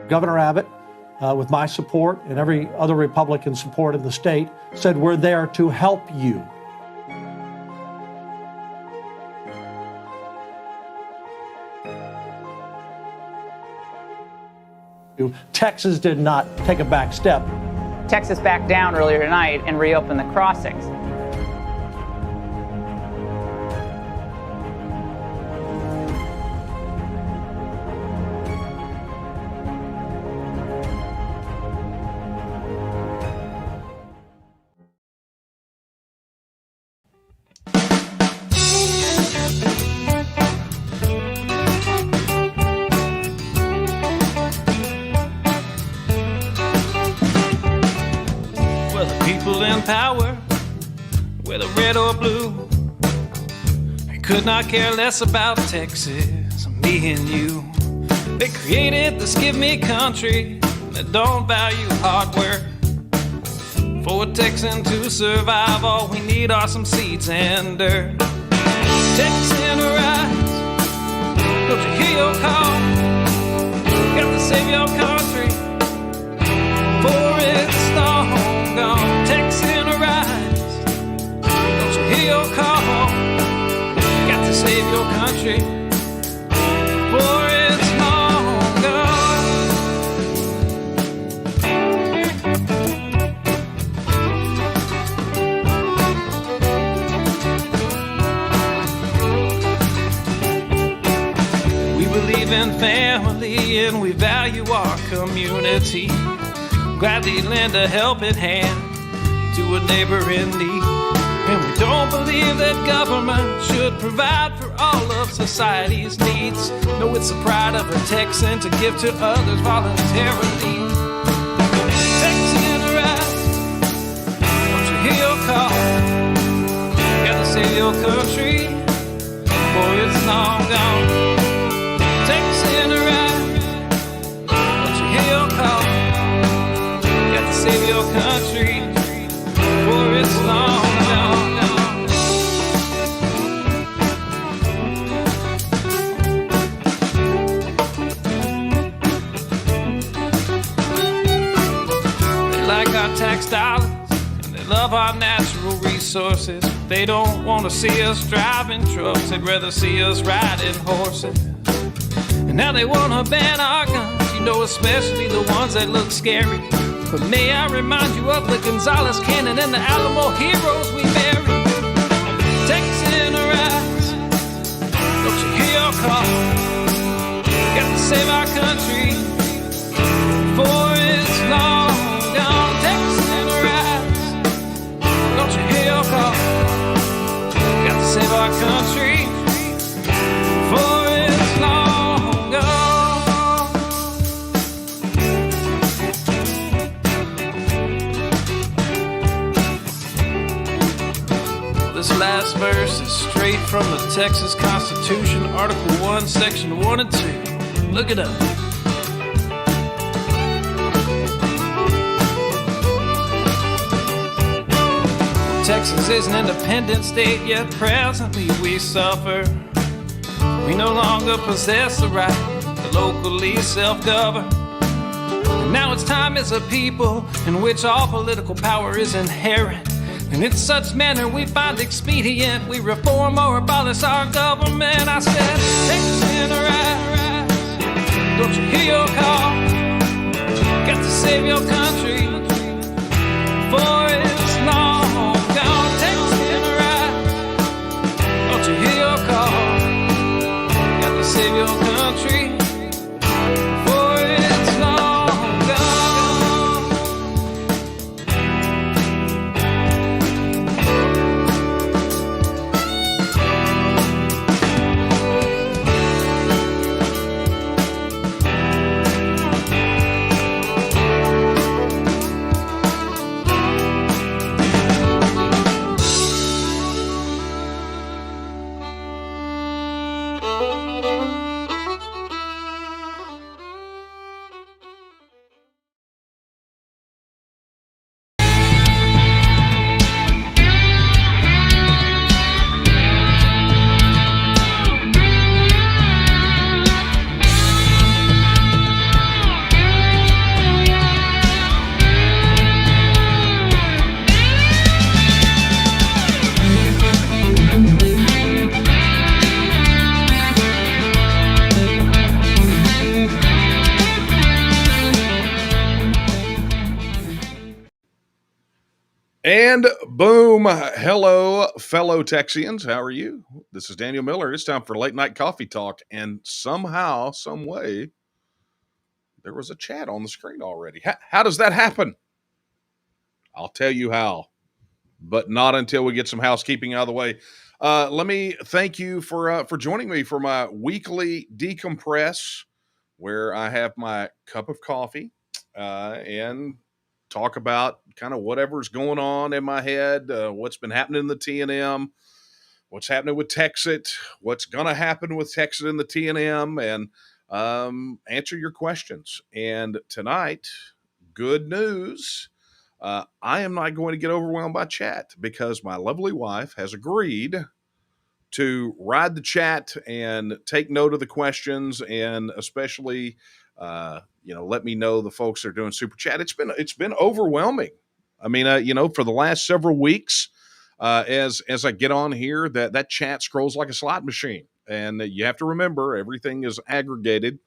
Governor Abbott, with my support and every other Republican support in the state, said we're there to help you. Texas did not take a back step. Texas backed down earlier tonight and reopened the crossings. Power, whether red or blue, they could not care less about Texas, me and you. They created this give me country that don't value hard work. For a Texan to survive, all we need are some seeds and dirt. Texan rise, don't you hear your call? Got to save your country, for it's long gone. Texan arise, don't you hear your call? Got to save your country, for it's long gone. We believe in family and we value our community. Gladly lend a helping hand to a neighbor in need. And we don't believe that government should provide for all of society's needs. No, it's the pride of a Texan to give to others voluntarily. Texan arise, don't you hear your call? Gotta save your country, for it's long gone. Texan arise, don't you hear your call? Save your country, for it's long gone. They like our tax dollars and they love our natural resources. They don't want to see us driving trucks, they'd rather see us riding horses. And now they want to ban our guns, you know, especially the ones that look scary. But may I remind you of the Gonzales cannon and the Alamo heroes we buried. Texan arise, don't you hear your call? Got to save our country, for it's long gone. Texan arise, don't you hear your call? Got to save our country, for it's long gone. This last verse is straight from the Texas Constitution, Article 1, Section 1 and 2. Look it up. Texas is an independent state, yet presently we suffer. We no longer possess the right to locally self-govern. And now it's time as a people in which all political power is inherent. And in such manner we find expedient, we reform or abolish our government. I said, Texan arise, don't you hear your call? Got to save your country, for it's long gone. Texan arise, don't you hear your call? Got to save your country, for it's long gone. And boom. Hello, fellow Texians. How are you? This is Daniel Miller. It's time for Late Night Coffee Talk. And somehow, some way, there was a chat on the screen already. How does that happen? I'll tell you how, but not until we get some housekeeping out of the way. Let me thank you for joining me for my weekly decompress, where I have my cup of coffee and talk about kind of whatever's going on in my head, what's been happening in the TNM, what's happening with Texit, what's going to happen with Texit and the TNM, and answer your questions. And tonight, good news. I am not going to get overwhelmed by chat because my lovely wife has agreed to ride the chat and take note of the questions, and especially, let me know the folks that are doing super chat. It's been overwhelming. I mean, for the last several weeks, as I get on here, that chat scrolls like a slot machine, and you have to remember everything is aggregated.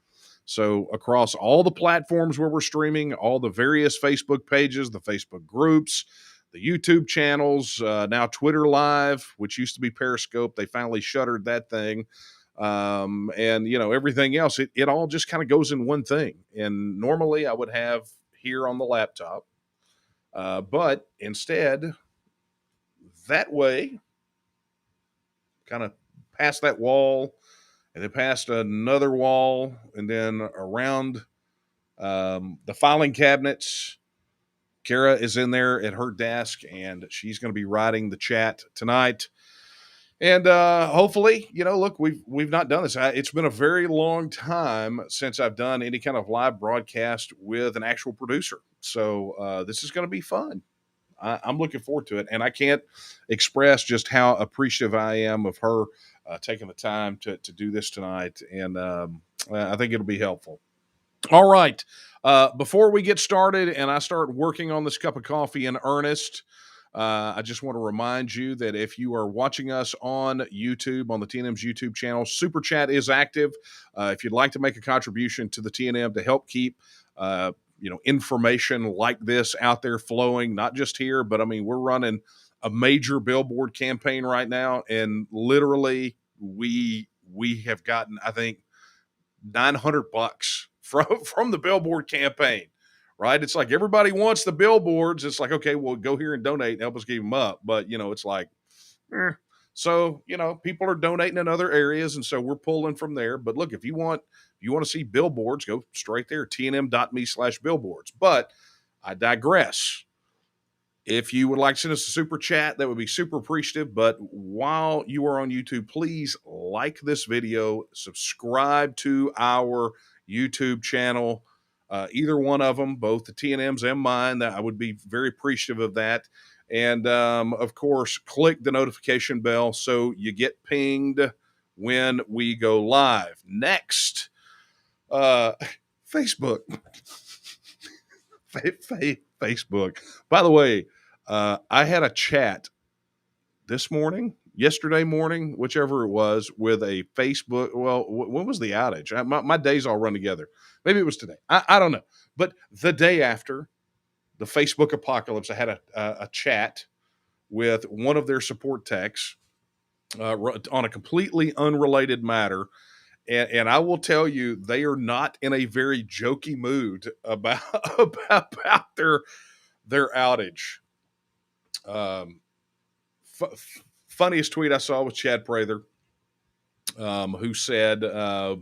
So across all the platforms where we're streaming, all the various Facebook pages, the Facebook groups, the YouTube channels, now Twitter Live, which used to be Periscope, they finally shuttered that thing. And everything else, it all just kind of goes in one thing. And normally I would have here on the laptop, but instead, that way, kind of past that wall, and then past another wall, and then around the filing cabinets. Kara is in there at her desk, and she's going to be writing the chat tonight. And hopefully, look, we've not done this. It's been a very long time since I've done any kind of live broadcast with an actual producer. So this is going to be fun. I'm looking forward to it, and I can't express just how appreciative I am of her taking the time to do this tonight, and I think it'll be helpful. All right. Before we get started and I start working on this cup of coffee in earnest, I just want to remind you that if you are watching us on YouTube, on the TNM's YouTube channel, Super Chat is active. If you'd like to make a contribution to the TNM to help keep information like this out there flowing, not just here, but I mean, we're running a major billboard campaign right now, and literally we have gotten, I think, $900 from the billboard campaign, right? It's like everybody wants the billboards. It's like, okay, well, go here and donate and help us keep them up. But, it's like, So, people are donating in other areas, and so we're pulling from there. But look, if you want to see billboards, go straight there, tnm.me/billboards. But I digress. If you would like to send us a super chat, that would be super appreciative. But while you are on YouTube, please like this video, subscribe to our YouTube channel, either one of them, both the TNM's and mine. That I would be very appreciative of that. And of course, click the notification bell so you get pinged when we go live. Next, Facebook. Facebook. By the way, I had a chat yesterday morning, whichever it was, with a Facebook. Well, when was the outage? My days all run together. Maybe it was today. I don't know. But the day after the Facebook apocalypse, I had a chat with one of their support techs on a completely unrelated matter. And I will tell you, they are not in a very jokey mood about their outage. Funniest tweet I saw was Chad Prather, who said, I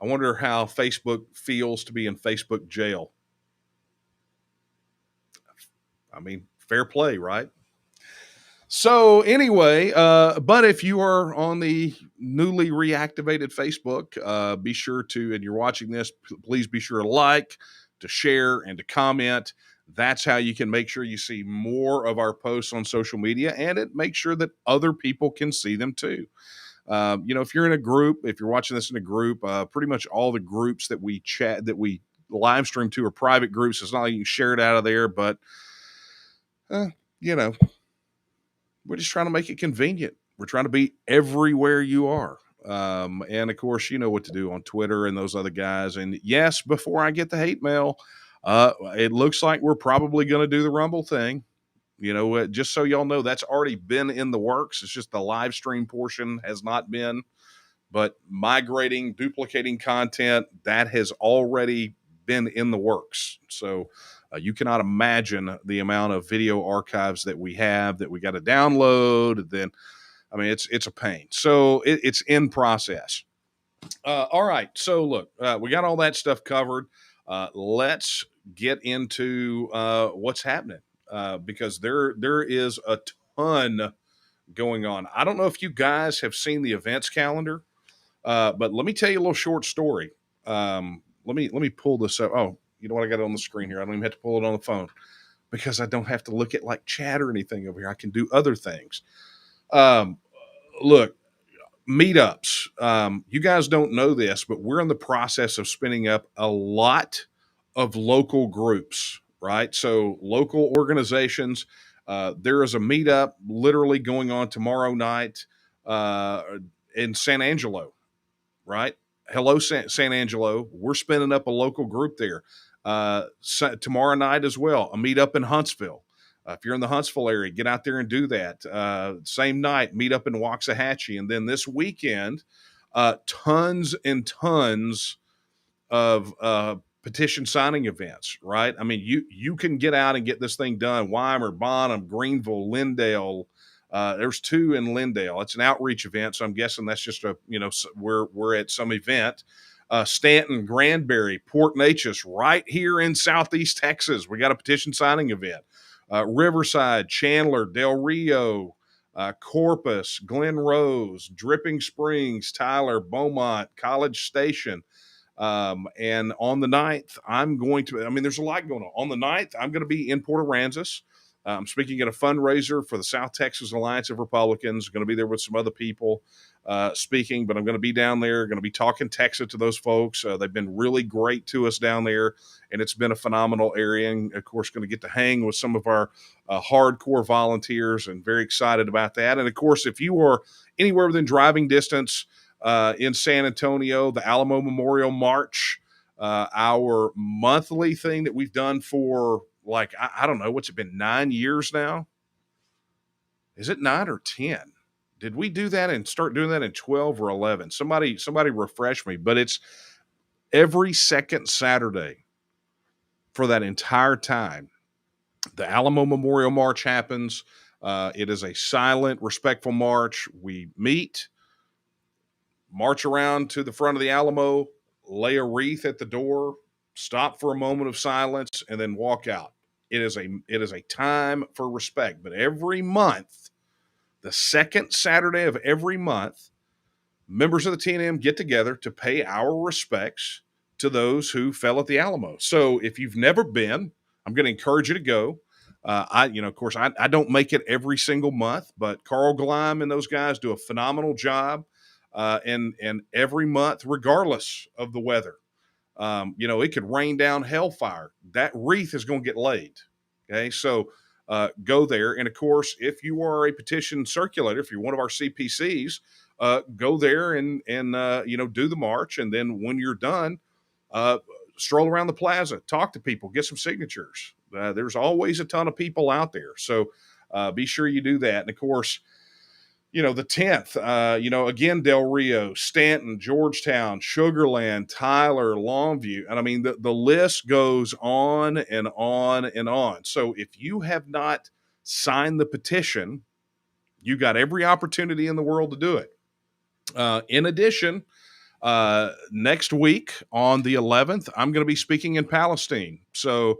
wonder how Facebook feels to be in Facebook jail. I mean, fair play, right? So anyway, but if you are on the newly reactivated Facebook, be sure to, and you're watching this, please be sure to like, to share, and to comment. That's how you can make sure you see more of our posts on social media, and it makes sure that other people can see them too. If you're in a group, if you're watching this in a group, pretty much all the groups that we live stream to are private groups. It's not like you can share it out of there, but we're just trying to make it convenient. We're trying to be everywhere you are. And of course, you know what to do on Twitter and those other guys. And yes, before I get the hate mail, it looks like we're probably going to do the Rumble thing. Just so y'all know, that's already been in the works. It's just the live stream portion has not been, but migrating, duplicating content, that has already been in the works. So you cannot imagine the amount of video archives that we have that we got to download. Then, I mean, it's a pain. So it's in process. All right. So look, we got all that stuff covered. Let's get into what's happening because there is a ton going on. I don't know if you guys have seen the events calendar, but let me tell you a little short story. Let me pull this up. Oh, you know what? I got it on the screen here. I don't even have to pull it on the phone because I don't have to look at like chat or anything over here. I can do other things. Look, meetups. You guys don't know this, but we're in the process of spinning up a lot of local groups, right? So local organizations. There is a meetup literally going on tomorrow night in San Angelo, right? Hello, San Angelo. We're spinning up a local group there. Tomorrow night as well, a meetup in Huntsville. If you're in the Huntsville area, get out there and do that. Same night, meet up in Waxahachie. And then this weekend, tons and tons of petition signing events, right? I mean, you can get out and get this thing done. Weimar, Bonham, Greenville, Lindale. There's 2 in Lindale. It's an outreach event, so I'm guessing that's just we're at some event. Stanton, Granbury, Port Neches, right here in Southeast Texas. We got a petition signing event. Riverside, Chandler, Del Rio, Corpus, Glen Rose, Dripping Springs, Tyler, Beaumont, College Station. And on the 9th, there's a lot going on. On the 9th, I'm going to be in Port Aransas. I'm speaking at a fundraiser for the South Texas Alliance of Republicans. Going to be there with some other people speaking, but I'm going to be down there, going to be talking Texas to those folks. They've been really great to us down there, and it's been a phenomenal area. And, of course, going to get to hang with some of our hardcore volunteers and very excited about that. And, of course, if you are anywhere within driving distance in San Antonio, the Alamo Memorial March, our monthly thing that we've done for I don't know, what's it been, 9 years now? Is it 9 or 10? Did we do that and start doing that in 12 or 11? Somebody refresh me, but it's every second Saturday for that entire time. The Alamo Memorial March happens. It is a silent, respectful march. We meet, march around to the front of the Alamo, lay a wreath at the door, stop for a moment of silence, and then walk out. It is a time for respect. But every month, the second Saturday of every month, members of the TNM get together to pay our respects to those who fell at the Alamo. So if you've never been, I'm going to encourage you to go. Of course, I don't make it every single month, but Carl Gleim and those guys do a phenomenal job. And every month, regardless of the weather, it could rain down hellfire. That wreath is going to get laid. Okay. So, go there. And of course, if you are a petition circulator, if you're one of our CPCs, go there and do the march. And then when you're done, stroll around the plaza, talk to people, get some signatures. There's always a ton of people out there. So, be sure you do that. And of course, the 10th, again, Del Rio, Stanton, Georgetown, Sugarland, Tyler, Longview. And I mean, the list goes on and on and on. So if you have not signed the petition, you got every opportunity in the world to do it. In addition, next week on the 11th, I'm going to be speaking in Palestine. So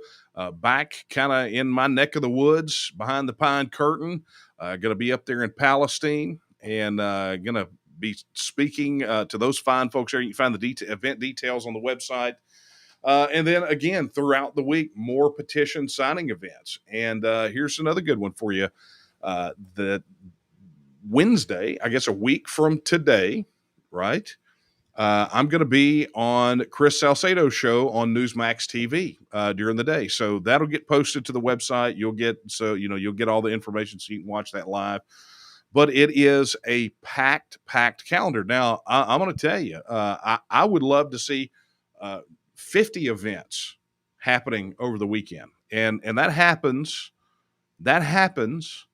back kind of in my neck of the woods behind the pine curtain. Going to be up there in Palestine and going to be speaking to those fine folks there. You can find the event details on the website. And then again, throughout the week, more petition signing events. And here's another good one for you. The Wednesday, I guess a week from today, right? I'm going to be on Chris Salcedo's show on Newsmax TV during the day. So that'll get posted to the website. You'll get all the information so you can watch that live. But it is a packed calendar. Now, I'm going to tell you, I would love to see 50 events happening over the weekend. And that happens That happens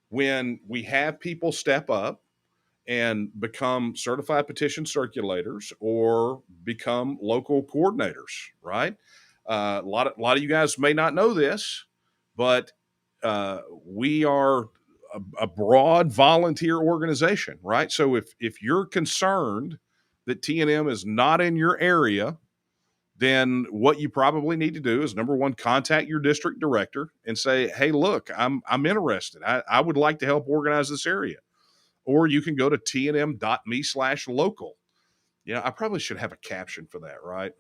when we have people step up and become certified petition circulators or become local coordinators, right? A lot of you guys may not know this, but we are a broad volunteer organization, right? So if you're concerned that TNM is not in your area, then what you probably need to do is, number one, contact your district director and say, hey, look, I'm interested. I would like to help organize this area. Or you can go to tnm.me/local. I probably should have a caption for that, right?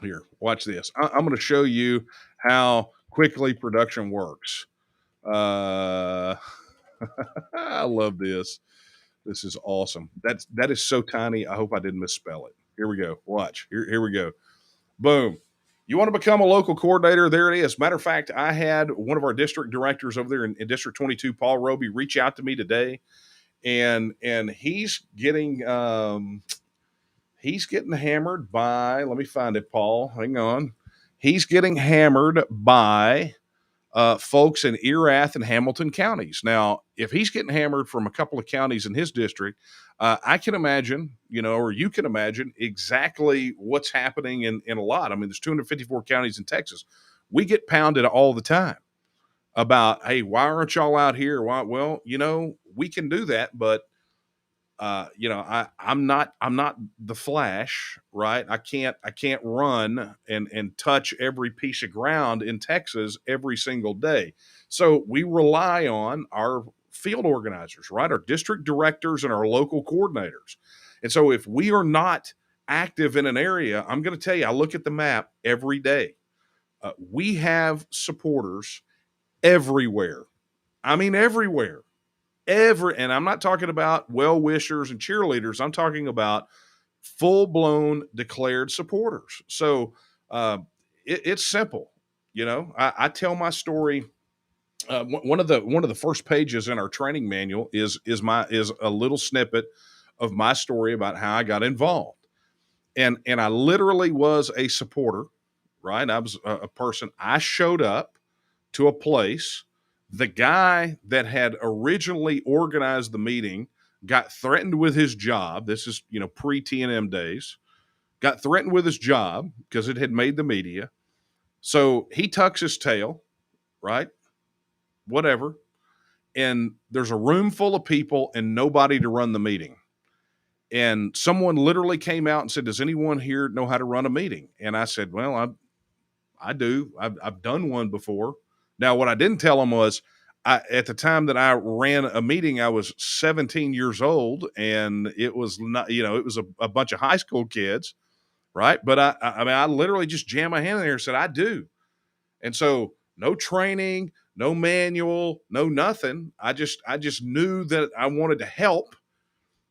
Here, watch this. I'm going to show you how quickly production works. I love this. This is awesome. That is so tiny. I hope I didn't misspell it. Here we go. Watch. Here we go. Boom. You want to become a local coordinator? There it is. Matter of fact, I had one of our district directors over there in District 22, Paul Roby, reach out to me today, and he's getting hammered by. Let me find it, Paul. Hang on. He's getting hammered by folks in Erath and Hamilton counties. Now, if he's getting hammered from a couple of counties in his district, I can imagine, or you can imagine exactly what's happening in a lot. I mean, there's 254 counties in Texas. We get pounded all the time about, hey, why aren't y'all out here? Why? Well, we can do that, but I'm not the Flash, right? I can't run and touch every piece of ground in Texas every single day. So we rely on our field organizers, right? Our district directors and our local coordinators. And so if we are not active in an area, I'm going to tell you, I look at the map every day. We have supporters everywhere. I mean, everywhere. And I'm not talking about well-wishers and cheerleaders. I'm talking about full-blown declared supporters. So it's simple. I tell my story. One of the first pages in our training manual is a little snippet of my story about how I got involved. And I literally was a supporter, right? I was a person. I showed up to a place. The guy that had originally organized the meeting got threatened with his job. This is, pre-TNM days. Got threatened with his job because it had made the media. So he tucks his tail, right? Whatever. And there's a room full of people and nobody to run the meeting. And someone literally came out and said, does anyone here know how to run a meeting? And I said, well, I do. I've done one before. Now, what I didn't tell him was, at the time that I ran a meeting, I was 17 years old, and it was not, it was a bunch of high school kids, right? But I literally just jammed my hand in there and said, I do. And so, no training, no manual, no nothing. I just knew that I wanted to help,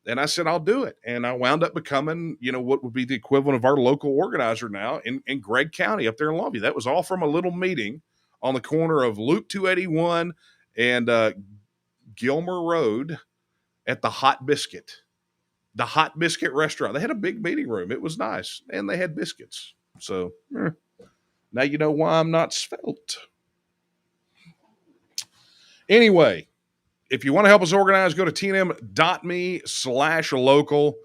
and I said, I'll do it. And I wound up becoming, what would be the equivalent of our local organizer now in Gregg County up there in Longview. That was all from a little meeting on the corner of Loop 281 and Gilmer Road at the Hot Biscuit restaurant. They had a big meeting room. It was nice. And they had biscuits. So now you know why I'm not svelte. Anyway, if you want to help us organize, go to tnm.me/local.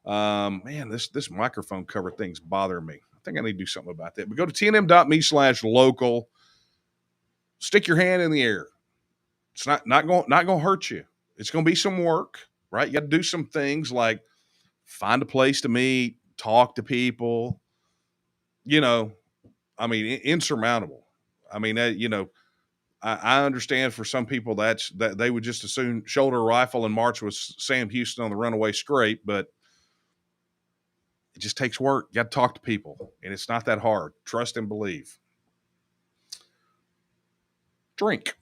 Man, this microphone cover thing's bothering me. I think I need to do something about that. But go to tnm.me/local. Stick your hand in the air. It's not going to hurt you. It's going to be some work, right? You got to do some things like find a place to meet, talk to people. Insurmountable. I understand for some people that they would just as soon shoulder a rifle and march with Sam Houston on the Runaway Scrape, but it just takes work. You got to talk to people, and it's not that hard. Trust and believe. Drink.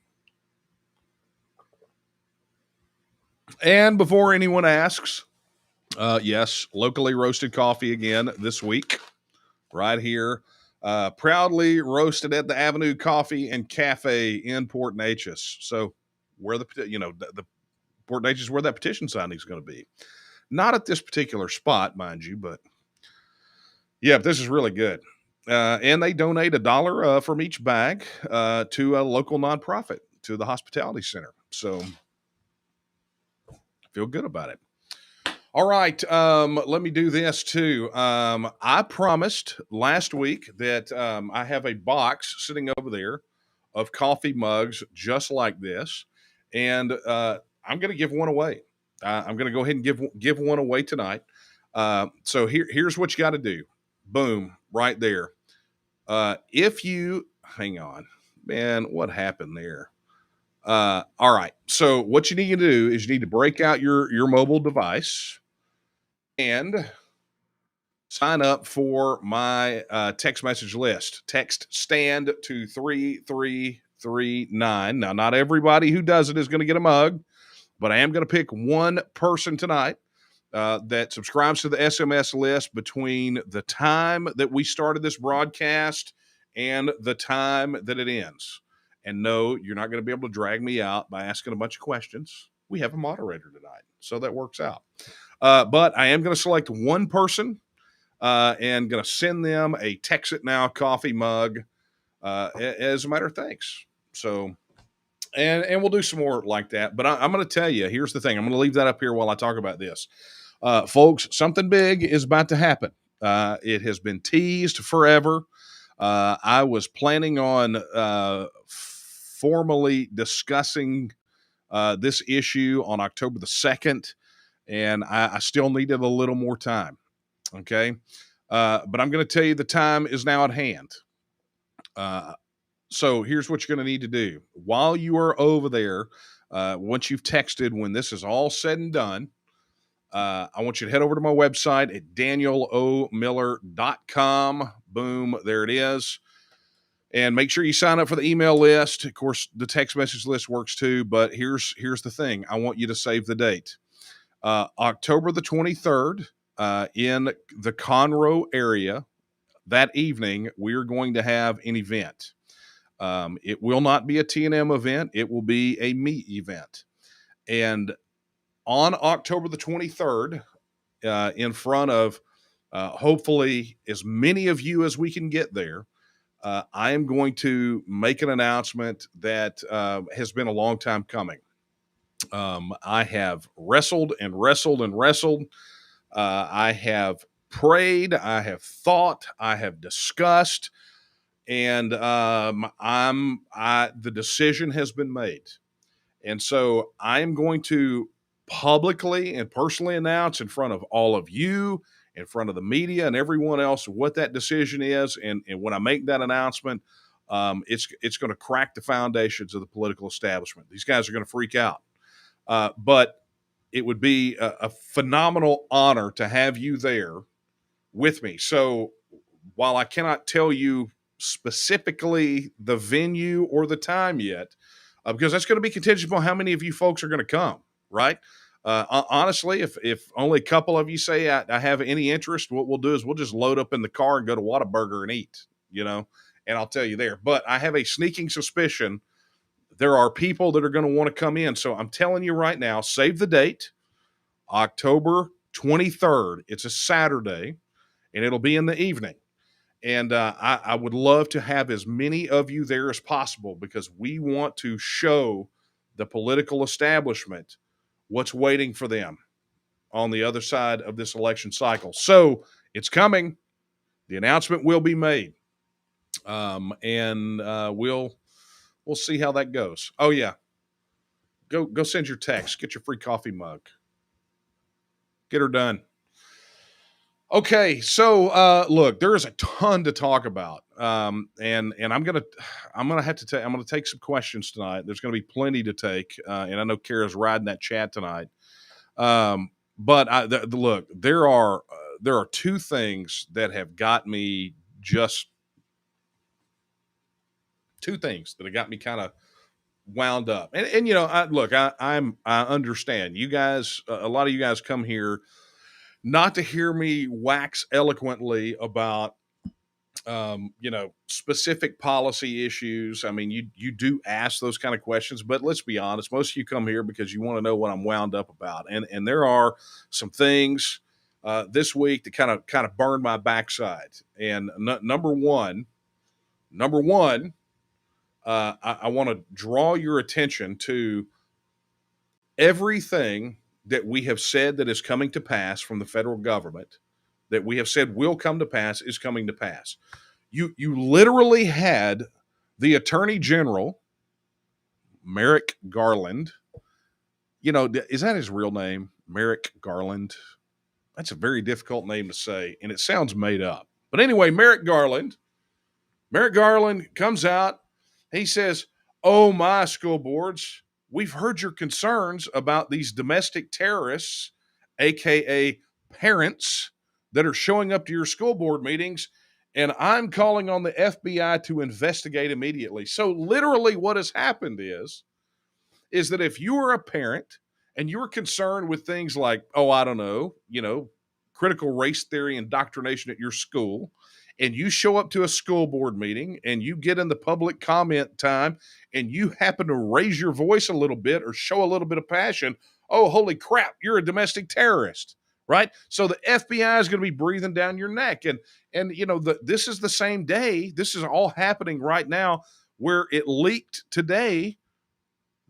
And before anyone asks, yes, locally roasted coffee again this week, right here. Proudly roasted at the Avenue Coffee and Cafe in Port Neches. So where the Port Neches, where that petition signing is going to be. Not at this particular spot, mind you, but yeah, this is really good. And they donate $1 from each bag to a local nonprofit, to the Hospitality Center. So feel good about it. All right, let me do this too. I promised last week that I have a box sitting over there of coffee mugs just like this, and I'm going to give one away. I'm going to go ahead and give one away tonight. So here's what you got to do. Boom, right there. If you hang on, man, what happened there? All right. So what you need to do is you need to break out your mobile device and sign up for my text message list. Text stand to 3339. Now, not everybody who does it is going to get a mug, but I am going to pick one person tonight that subscribes to the SMS list between the time that we started this broadcast and the time that it ends. And no, you're not going to be able to drag me out by asking a bunch of questions. We have a moderator tonight, so that works out. But I am going to select one person and going to send them a Texas Now coffee mug as a matter of thanks. So, and we'll do some more like that. But I'm going to tell you, here's the thing. I'm going to leave that up here while I talk about this. Folks, something big is about to happen. It has been teased forever. I was planning on formally discussing this issue on October the 2nd, and I still needed a little more time. Okay. But I'm going to tell you the time is now at hand. So here's what you're going to need to do. While you are over there, once you've texted, when this is all said and done, I want you to head over to my website at danielomiller.com. Boom, there it is. And make sure you sign up for the email list. Of course, the text message list works too, but here's the thing. I want you to save the date. October the 23rd, in the Conroe area, that evening, we're going to have an event. It will not be a T&M event. It will be a meet event. And on October the 23rd, in front of hopefully as many of you as we can get there, I am going to make an announcement that has been a long time coming. I have wrestled and wrestled and wrestled. I have prayed. I have thought. I have discussed. And the decision has been made. And so I am going to publicly and personally announce in front of all of you, in front of the media and everyone else, what that decision is. And when I make that announcement, it's going to crack the foundations of the political establishment. These guys are going to freak out. But it would be a phenomenal honor to have you there with me. So while I cannot tell you specifically the venue or the time yet, because that's going to be contingent upon how many of you folks are going to come, right? Honestly, if only a couple of you say I have any interest, what we'll do is we'll just load up in the car and go to Whataburger and eat, and I'll tell you there. But I have a sneaking suspicion there are people that are going to want to come in. So I'm telling you right now, save the date, October 23rd. It's a Saturday, and it'll be in the evening. And I would love to have as many of you there as possible because we want to show the political establishment what's waiting for them on the other side of this election cycle. So it's coming. The announcement will be made. And we'll see how that goes. Oh, yeah. Go send your text. Get your free coffee mug. Get her done. Okay, so look, there is a ton to talk about, and I'm gonna have to I'm gonna take some questions tonight. There's gonna be plenty to take, and I know Kara's riding that chat tonight. But look, there are two things that have got me kind of wound up, and I understand you guys. A lot of you guys come here not to hear me wax eloquently about, specific policy issues. I mean, you do ask those kind of questions, but let's be honest. Most of you come here because you want to know what I'm wound up about. And there are some things this week that kind of burned my backside. And number one, I want to draw your attention to everything that we have said that is coming to pass from the federal government, that we have said will come to pass, is coming to pass. You literally had the Attorney General, Merrick Garland. Is that his real name? Merrick Garland? That's a very difficult name to say, and it sounds made up. But anyway, Merrick Garland comes out. He says, "Oh, my school boards, we've heard your concerns about these domestic terrorists, aka parents, that are showing up to your school board meetings, and I'm calling on the FBI to investigate immediately." So literally what has happened is that if you are a parent and you're concerned with things like, I don't know, critical race theory indoctrination at your school, and you show up to a school board meeting and you get in the public comment time and you happen to raise your voice a little bit or show a little bit of passion, oh, holy crap, you're a domestic terrorist, right? So the FBI is going to be breathing down your neck. And this is the same day. This is all happening right now, where it leaked today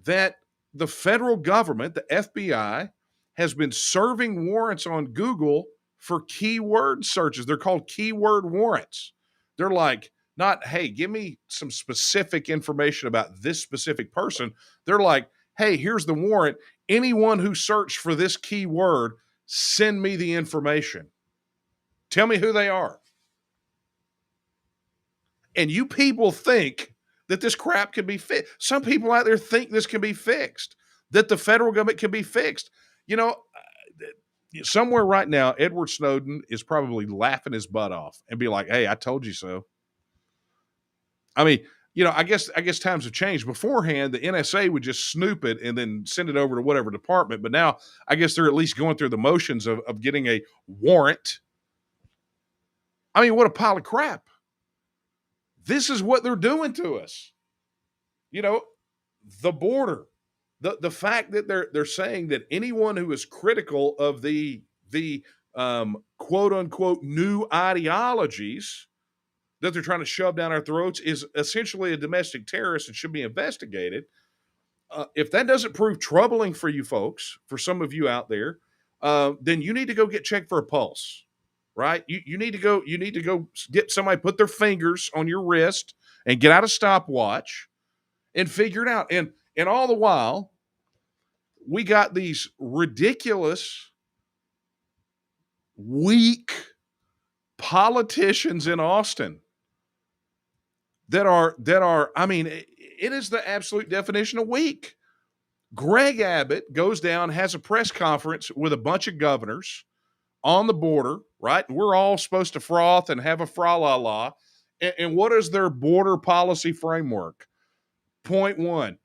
that the federal government, the FBI, has been serving warrants on Google for keyword searches. They're called keyword warrants. They're like, not, hey, give me some specific information about this specific person. They're like, hey, here's the warrant. Anyone who searched for this keyword, send me the information. Tell me who they are. And you people think that this crap can be fixed. Some people out there think this can be fixed, that the federal government can be fixed. Somewhere right now, Edward Snowden is probably laughing his butt off and be like, hey, I told you so. I mean, I guess times have changed. Beforehand, the NSA would just snoop it and then send it over to whatever department. But now I guess they're at least going through the motions of getting a warrant. I mean, what a pile of crap. This is what they're doing to us. The border, the fact that they're saying that anyone who is critical of the quote unquote new ideologies that they're trying to shove down our throats is essentially a domestic terrorist and should be investigated. If that doesn't prove troubling for you folks, for some of you out there, then you need to go get checked for a pulse. Right? You need to go get somebody put their fingers on your wrist and get out a stopwatch and figure it out. And all the while, we got these ridiculous, weak politicians in Austin that are, I mean, it is the absolute definition of weak. Greg Abbott goes down, has a press conference with a bunch of governors on the border, right? We're all supposed to froth and have a fra-la-la. And what is their border policy framework? Point one,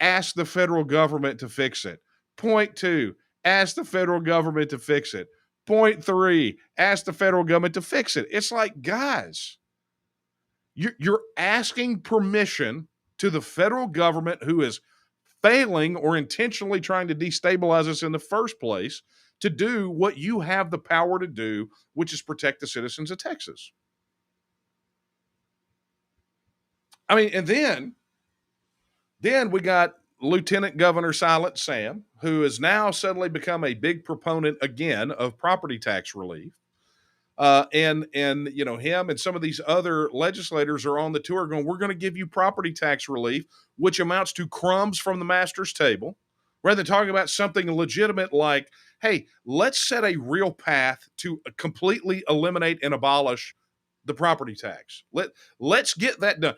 ask the federal government to fix it. Point two, ask the federal government to fix it. Point three, ask the federal government to fix it. It's like, guys, you're asking permission to the federal government, who is failing or intentionally trying to destabilize us in the first place, to do what you have the power to do, which is protect the citizens of Texas. I mean, and then we got Lieutenant Governor Silent Sam, who has now suddenly become a big proponent again of property tax relief. And him and some of these other legislators are on the tour going, we're going to give you property tax relief, which amounts to crumbs from the master's table, rather than talking about something legitimate like, hey, let's set a real path to completely eliminate and abolish the property tax. Let's get that done.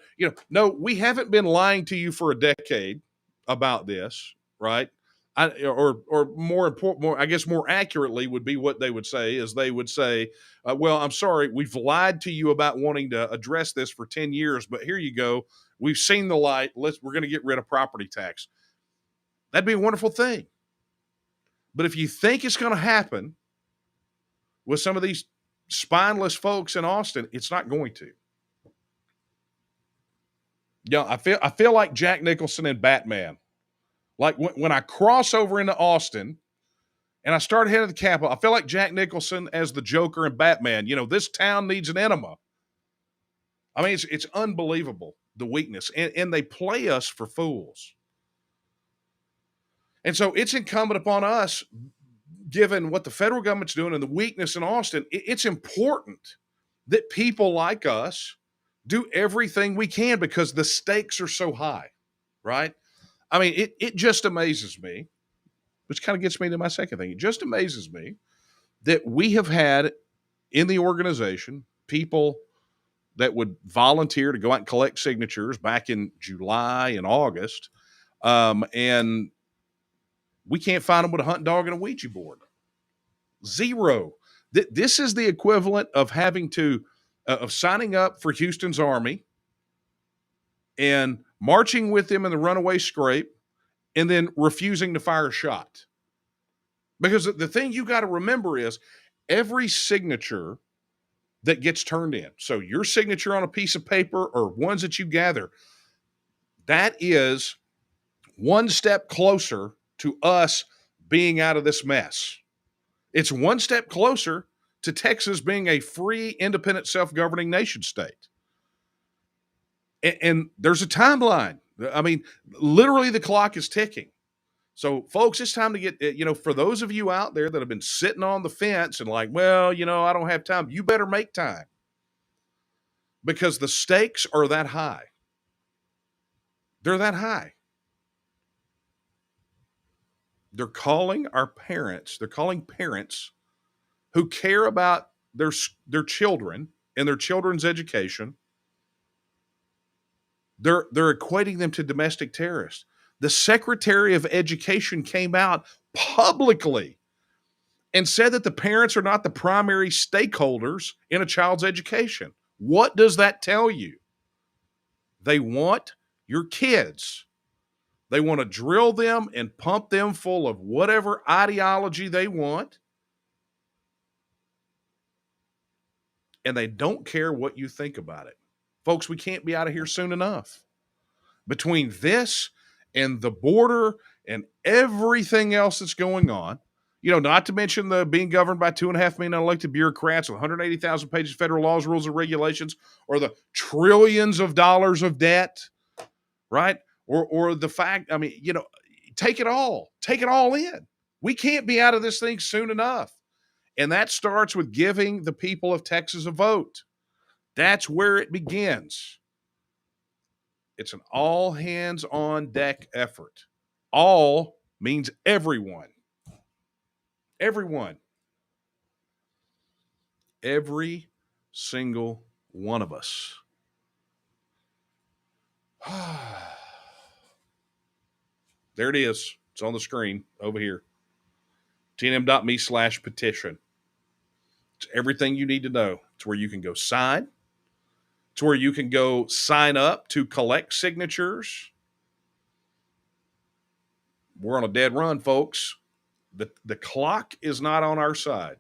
No, we haven't been lying to you for a decade about this, right? Or more important, I guess more accurately would be what they would say, is they would say, well, I'm sorry, we've lied to you about wanting to address this for 10 years, but here you go. We've seen the light. We're going to get rid of property tax. That'd be a wonderful thing. But if you think it's going to happen with some of these spineless folks in Austin, it's not going to. I feel like Jack Nicholson in Batman. Like when I cross over into Austin And I start heading to the Capitol. I feel like Jack Nicholson as the Joker and Batman. This town needs an enema. I mean, it's unbelievable, the weakness. And they play us for fools. And so it's incumbent upon us, given what the federal government's doing and the weakness in Austin, it's important that people like us do everything we can because the stakes are so high, right? I mean, it just amazes me, which kind of gets me to my second thing. It just amazes me that we have had in the organization people that would volunteer to go out and collect signatures back in July and August, and we can't find them with a hunting dog and a Ouija board. Zero. This is the equivalent of having to, of signing up for Houston's Army and marching with them in the runaway scrape and then refusing to fire a shot. Because the thing you got to remember is every signature that gets turned in, so your signature on a piece of paper or ones that you gather, that is one step closer to us being out of this mess. It's one step closer to Texas being a free, independent, self-governing nation state. And there's a timeline. I mean, literally the clock is ticking. So, folks, it's time to get, for those of you out there that have been sitting on the fence and like, well, I don't have time, you better make time. Because the stakes are that high. They're that high. They're calling parents who care about their children and their children's education. They're equating them to domestic terrorists. The Secretary of Education came out publicly and said that the parents are not the primary stakeholders in a child's education. What does that tell you? They want your kids. They want to drill them and pump them full of whatever ideology they want. And they don't care what you think about it. Folks, we can't be out of here soon enough. Between this and the border and everything else that's going on, not to mention the being governed by 2.5 million elected bureaucrats with 180,000 pages of federal laws, rules, and regulations, or the trillions of dollars of debt, right? Or the fact, take it all in. We can't be out of this thing soon enough. And that starts with giving the people of Texas a vote. That's where it begins. It's an all hands on deck effort. All means everyone. Everyone. Every single one of us. There it is. It's on the screen over here. tnm.me/petition. It's everything you need to know. It's where you can go sign. It's where you can go sign up to collect signatures. We're on a dead run, folks. The clock is not on our side.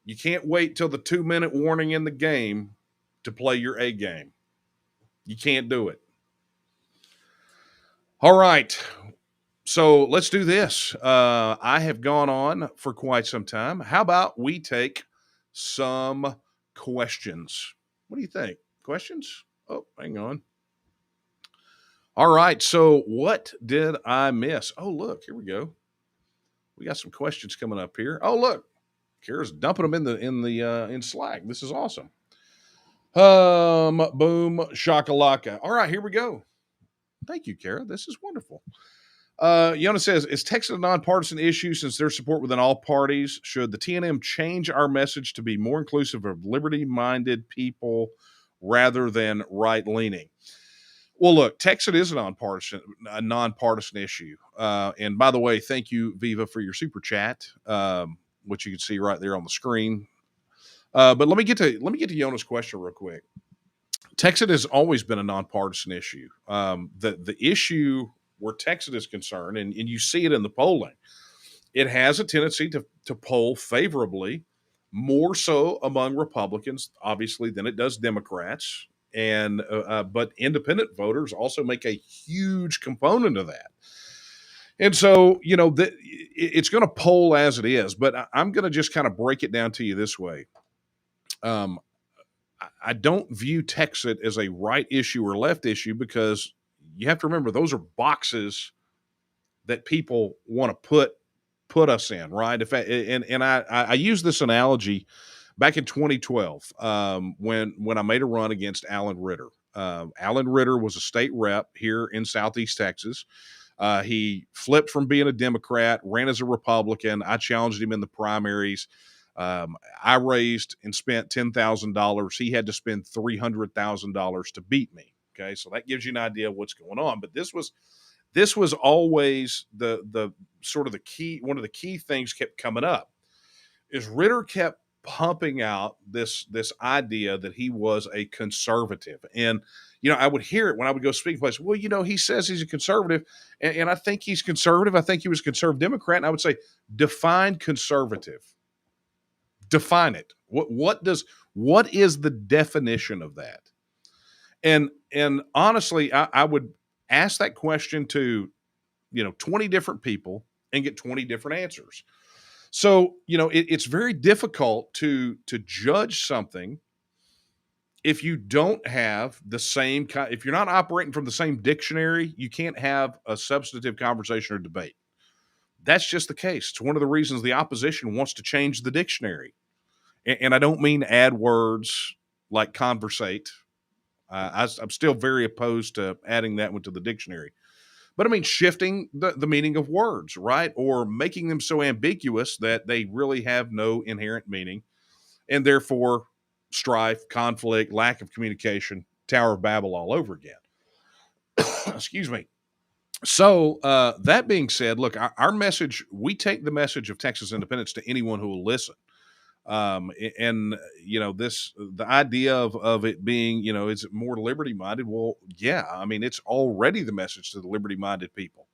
You can't wait till the 2-minute warning in the game to play your A game. You can't do it. All right. So let's do this. I have gone on for quite some time. How about we take some questions? What do you think? Questions? Oh, hang on. All right. So what did I miss? Oh, look, here we go. We got some questions coming up here. Oh, look, Kara's dumping them in Slack. This is awesome. Boom, shakalaka. All right, here we go. Thank you, Kara. This is wonderful. Yona says, is Texas a nonpartisan issue since there's support within all parties? Should the TNM change our message to be more inclusive of liberty-minded people rather than right-leaning? Well, look, Texas is a nonpartisan issue. And by the way, thank you, Viva, for your super chat, which you can see right there on the screen. But let me get to Yona's question real quick. Texas has always been a nonpartisan issue. The issue where Texas is concerned, and you see it in the polling, it has a tendency to poll favorably, more so among Republicans, obviously, than it does Democrats. But independent voters also make a huge component of that. And so, it's going to poll as it is, but I'm going to just kind of break it down to you this way. Um, I don't view Texas as a right issue or left issue, because you have to remember those are boxes that people want to put us in, right? I use this analogy back in 2012, when I made a run against Alan Ritter. Alan Ritter was a state rep here in Southeast Texas. He flipped from being a Democrat, ran as a Republican. I challenged him in the primaries. I raised and spent $10,000. He had to spend $300,000 to beat me. Okay, so that gives you an idea of what's going on. But this was always the sort of the key. One of the key things kept coming up is Ritter kept pumping out this idea that he was a conservative. And I would hear it when I would go speak places. Well, he says he's a conservative, and I think he's conservative. I think he was a conservative Democrat. And I would say, define conservative. Define it. What is the definition of that? And honestly, I would ask that question to 20 different people and get 20 different answers. So it's very difficult to judge something if you don't have the same if you're not operating from the same dictionary. You can't have a substantive conversation or debate. That's just the case. It's one of the reasons the opposition wants to change the dictionary. And I don't mean add words like conversate. I'm still very opposed to adding that one to the dictionary. But I mean shifting the meaning of words, right? Or making them so ambiguous that they really have no inherent meaning, and therefore strife, conflict, lack of communication, Tower of Babel all over again. Excuse me. So that being said, look, our message, we take the message of Texas independence to anyone who will listen. The idea of it being, is it more liberty minded? Well, yeah, I mean, it's already the message to the liberty minded people,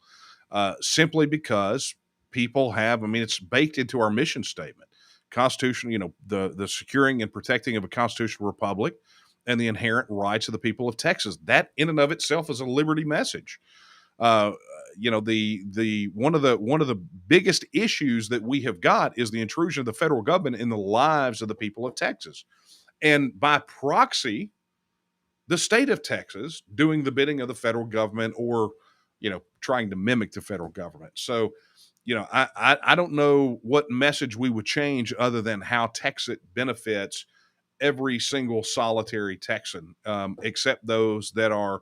simply because people have, it's baked into our mission statement. Constitution, the securing and protecting of a constitutional republic and the inherent rights of the people of Texas. That in and of itself is a liberty message. The one of the biggest issues that we have got is the intrusion of the federal government in the lives of the people of Texas, and by proxy, the state of Texas doing the bidding of the federal government, or trying to mimic the federal government. So, I don't know what message we would change other than how Texas benefits every single solitary Texan, except those that are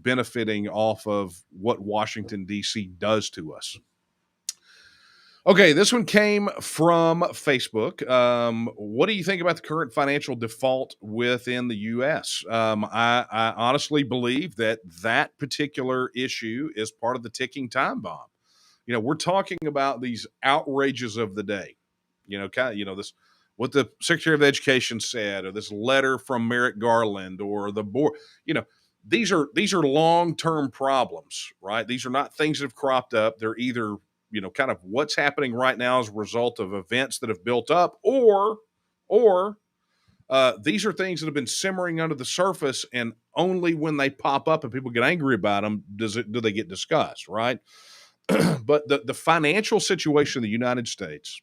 benefiting off of what Washington, D.C. does to us. Okay, this one came from Facebook. What do you think about the current financial default within the U.S.? I honestly believe that particular issue is part of the ticking time bomb. We're talking about these outrages of the day. This, what the Secretary of Education said, or this letter from Merrick Garland, or the board. These are long-term problems, right? These are not things that have cropped up. They're either, kind of what's happening right now as a result of events that have built up, or these are things that have been simmering under the surface, and only when they pop up and people get angry about them do they get discussed, right? But the financial situation of the United States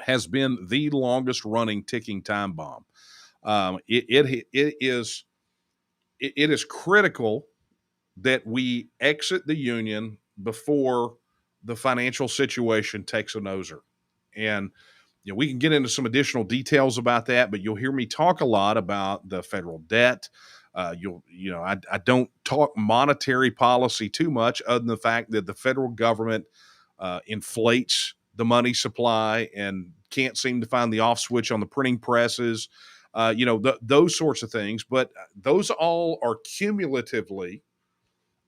has been the longest running ticking time bomb. It is critical that we exit the union before the financial situation takes a noser. And we can get into some additional details about that, but you'll hear me talk a lot about the federal debt. I don't talk monetary policy too much, other than the fact that the federal government inflates the money supply and can't seem to find the off switch on the printing presses. Those sorts of things, but those all are cumulatively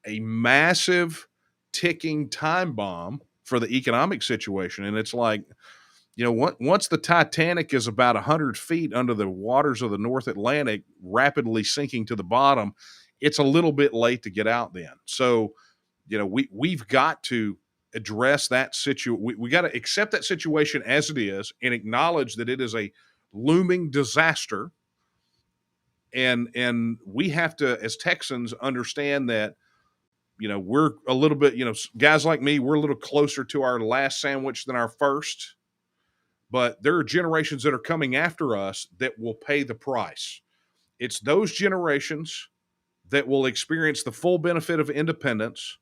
a massive ticking time bomb for the economic situation. And it's like, once the Titanic is about 100 feet under the waters of the North Atlantic, rapidly sinking to the bottom, it's a little bit late to get out then. So, we've got to address that situation. We got to accept that situation as it is and acknowledge that it is a looming disaster. And we have to, as Texans, understand that we're a little bit, guys like me, we're a little closer to our last sandwich than our first. But there are generations that are coming after us that will pay the price. It's those generations that will experience the full benefit of independence,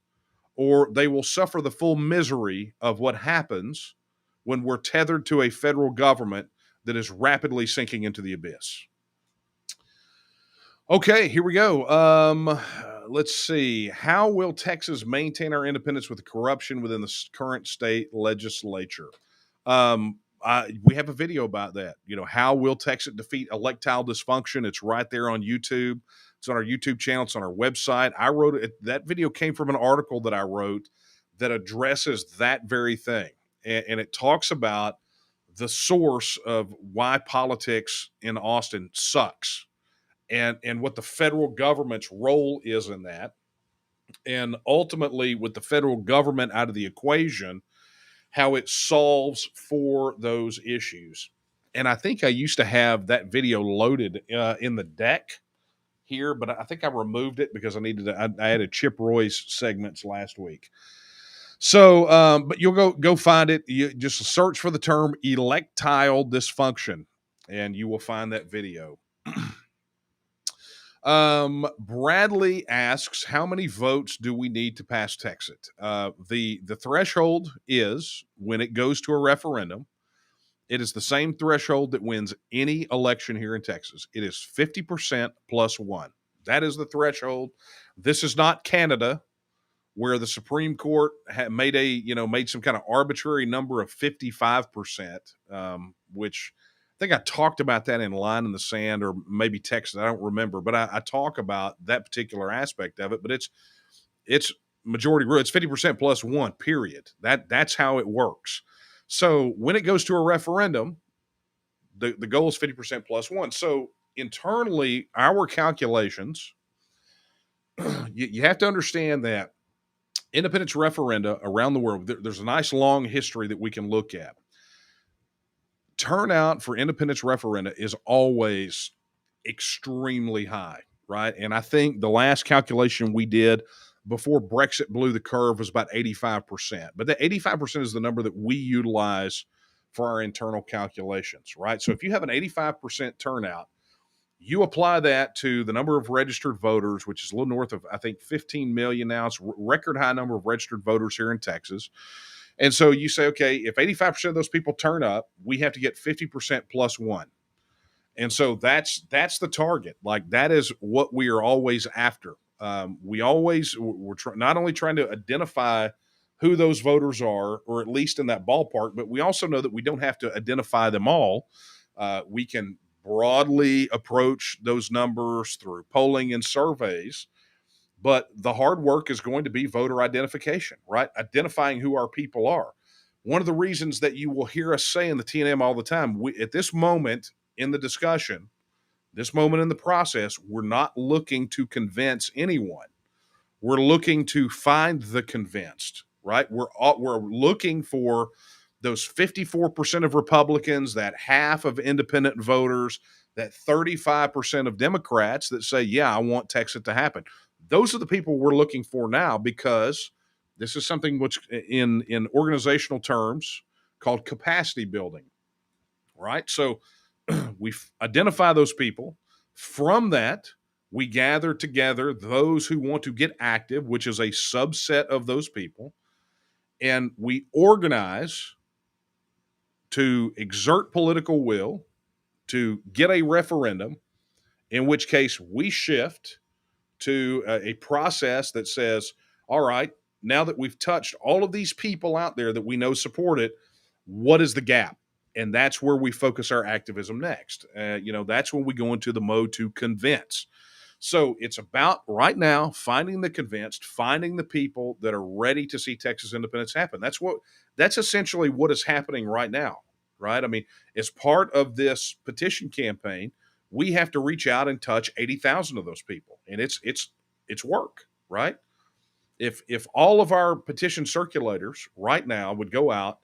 or they will suffer the full misery of what happens when we're tethered to a federal government that is rapidly sinking into the abyss. Okay, here we go. Let's see. How will Texas maintain our independence with the corruption within the current state legislature? We have a video about that. How will Texas defeat electile dysfunction? It's right there on YouTube. It's on our YouTube channel. It's on our website. I wrote it. That video came from an article that I wrote that addresses that very thing. And it talks about the source of why politics in Austin sucks and what the federal government's role is in that. And ultimately, with the federal government out of the equation, how it solves for those issues. And I think I used to have that video loaded in the deck here, but I think I removed it because I added Chip Roy's segments last week. So, but you'll go find it. You just search for the term electile dysfunction, and you will find that video. Bradley asks, how many votes do we need to pass Texas? The threshold is, when it goes to a referendum, it is the same threshold that wins any election here in Texas. It is 50% plus one. That is the threshold. This is not Canada, where the Supreme Court made some kind of arbitrary number of 55%, which I think I talked about that in Line in the Sand, or maybe Texas. I don't remember, but I talk about that particular aspect of it. But it's majority rule. It's 50% plus one. Period. That's how it works. So when it goes to a referendum, the goal is 50% plus one. So internally, our calculations, you have to understand that independence referenda around the world, there's a nice long history that we can look at. Turnout for independence referenda is always extremely high, right? And I think the last calculation we did before Brexit blew the curve was about 85%. But that 85% is the number that we utilize for our internal calculations, right? So if you have an 85% turnout, you apply that to the number of registered voters, which is a little north of, I think, 15 million now. It's a record high number of registered voters here in Texas. And so you say, okay, if 85% of those people turn up, we have to get 50% plus one. And so that's the target. Like, that is what we are always after. We're not only trying to identify who those voters are, or at least in that ballpark, but we also know that we don't have to identify them all. We can broadly approach those numbers through polling and surveys. But the hard work is going to be voter identification, right? Identifying who our people are. One of the reasons that you will hear us say in the TNM all the time, at this moment in the discussion, this moment in the process, we're not looking to convince anyone. We're looking to find the convinced, right? We're looking for those 54% of Republicans, that half of independent voters, that 35% of Democrats that say, yeah, I want Texas to happen. Those are the people we're looking for now, because this is something which in organizational terms called capacity building, right? So we identify those people. From that, we gather together those who want to get active, which is a subset of those people, and we organize to exert political will to get a referendum, in which case we shift to a process that says, all right, now that we've touched all of these people out there that we know support it, what is the gap? And that's where we focus our activism next. That's when we go into the mode to convince. So it's about right now finding the convinced, finding the people that are ready to see Texas independence happen. That's essentially what is happening right now, right? I mean, as part of this petition campaign, we have to reach out and touch 80,000 of those people, and it's work, right? If all of our petition circulators right now would go out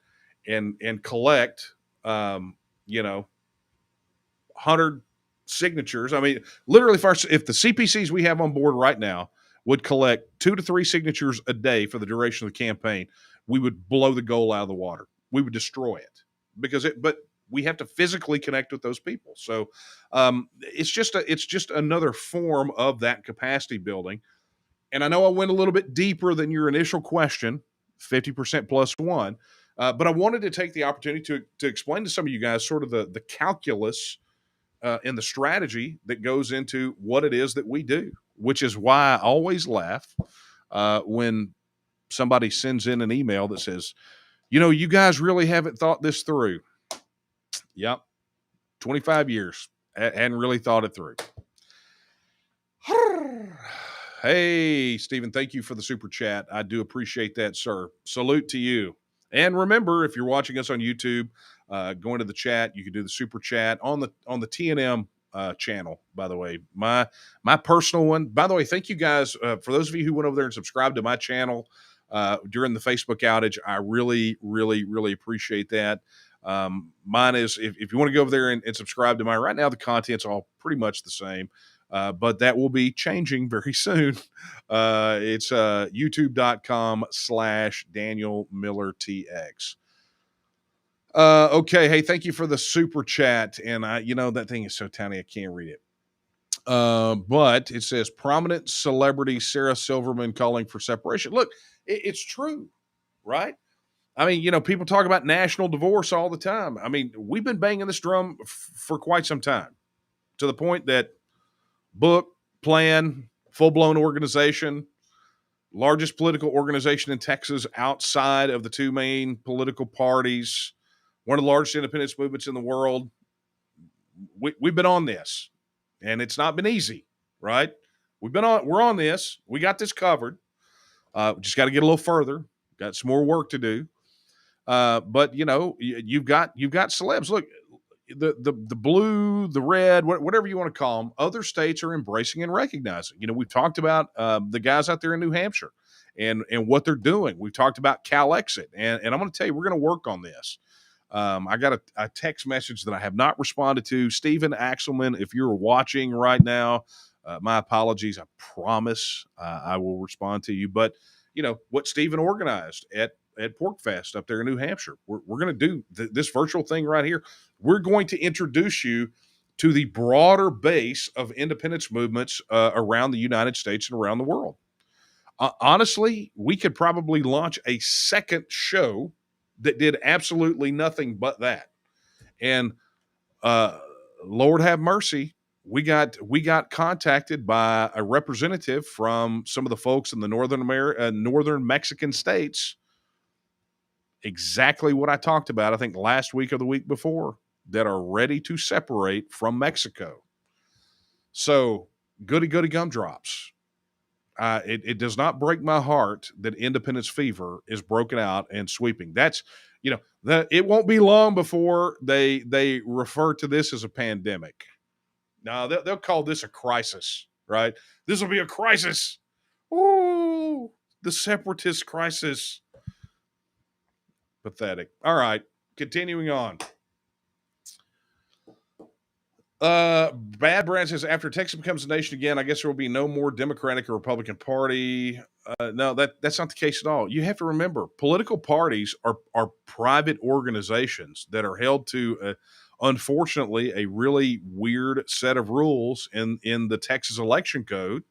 and collect, 100 signatures. I mean, literally, if the CPCs we have on board right now would collect 2 to 3 signatures a day for the duration of the campaign, we would blow the goal out of the water. We would destroy it but we have to physically connect with those people. So it's just another form of that capacity building. And I know I went a little bit deeper than your initial question, 50% plus one, but I wanted to take the opportunity to explain to some of you guys sort of the calculus and the strategy that goes into what it is that we do, which is why I always laugh when somebody sends in an email that says, you guys really haven't thought this through. Yep. 25 years. Hadn't really thought it through. Hey, Stephen, thank you for the super chat. I do appreciate that, sir. Salute to you. And remember, if you're watching us on YouTube, go into the chat. You can do the super chat on the TNM channel, by the way. My personal one. By the way, thank you guys. For those of you who went over there and subscribed to my channel during the Facebook outage, I really, really, really appreciate that. Mine is, if you want to go over there and subscribe to mine, right now the content's all pretty much the same. But that will be changing very soon. It's youtube.com/Daniel Miller TX. Okay. Hey, thank you for the super chat. And that thing is so tiny, I can't read it. But it says prominent celebrity Sarah Silverman calling for separation. Look, it's true, right? I mean, people talk about national divorce all the time. I mean, we've been banging this drum for quite some time, to the point that book, plan, full-blown organization, largest political organization in Texas outside of the two main political parties, one of the largest independence movements in the world. We've been on this, and it's not been easy, right? We're on this. We got this covered. Just got to get a little further. Got some more work to do. But you've got celebs. Look, the blue, the red, whatever you want to call them, other states are embracing and recognizing. We've talked about the guys out there in New Hampshire and what they're doing. We've talked about Cal Exit, and I'm going to tell you, we're going to work on this. I got a text message that I have not responded to. Stephen Axelman, if you're watching right now, my apologies. I promise I will respond to you. But, what Stephen organized at PorcFest up there in New Hampshire, we're going to do this virtual thing right here. We're going to introduce you to the broader base of independence movements around the United States and around the world. Honestly, we could probably launch a second show that did absolutely nothing but that. And Lord have mercy, we got contacted by a representative from some of the folks in the northern Mexican states. Exactly what I talked about, I think last week or the week before, that are ready to separate from Mexico. So goody gumdrops. It does not break my heart that independence fever is broken out and sweeping. That's, it won't be long before they refer to this as a pandemic. Now they'll call this a crisis, right? This will be a crisis. Ooh, the separatist crisis. Pathetic. All right, continuing on. Bad Brand says, after Texas becomes a nation again, I guess there will be no more Democratic or Republican Party. No, that's not the case at all. You have to remember, political parties are private organizations that are held to, unfortunately, a really weird set of rules in the Texas election code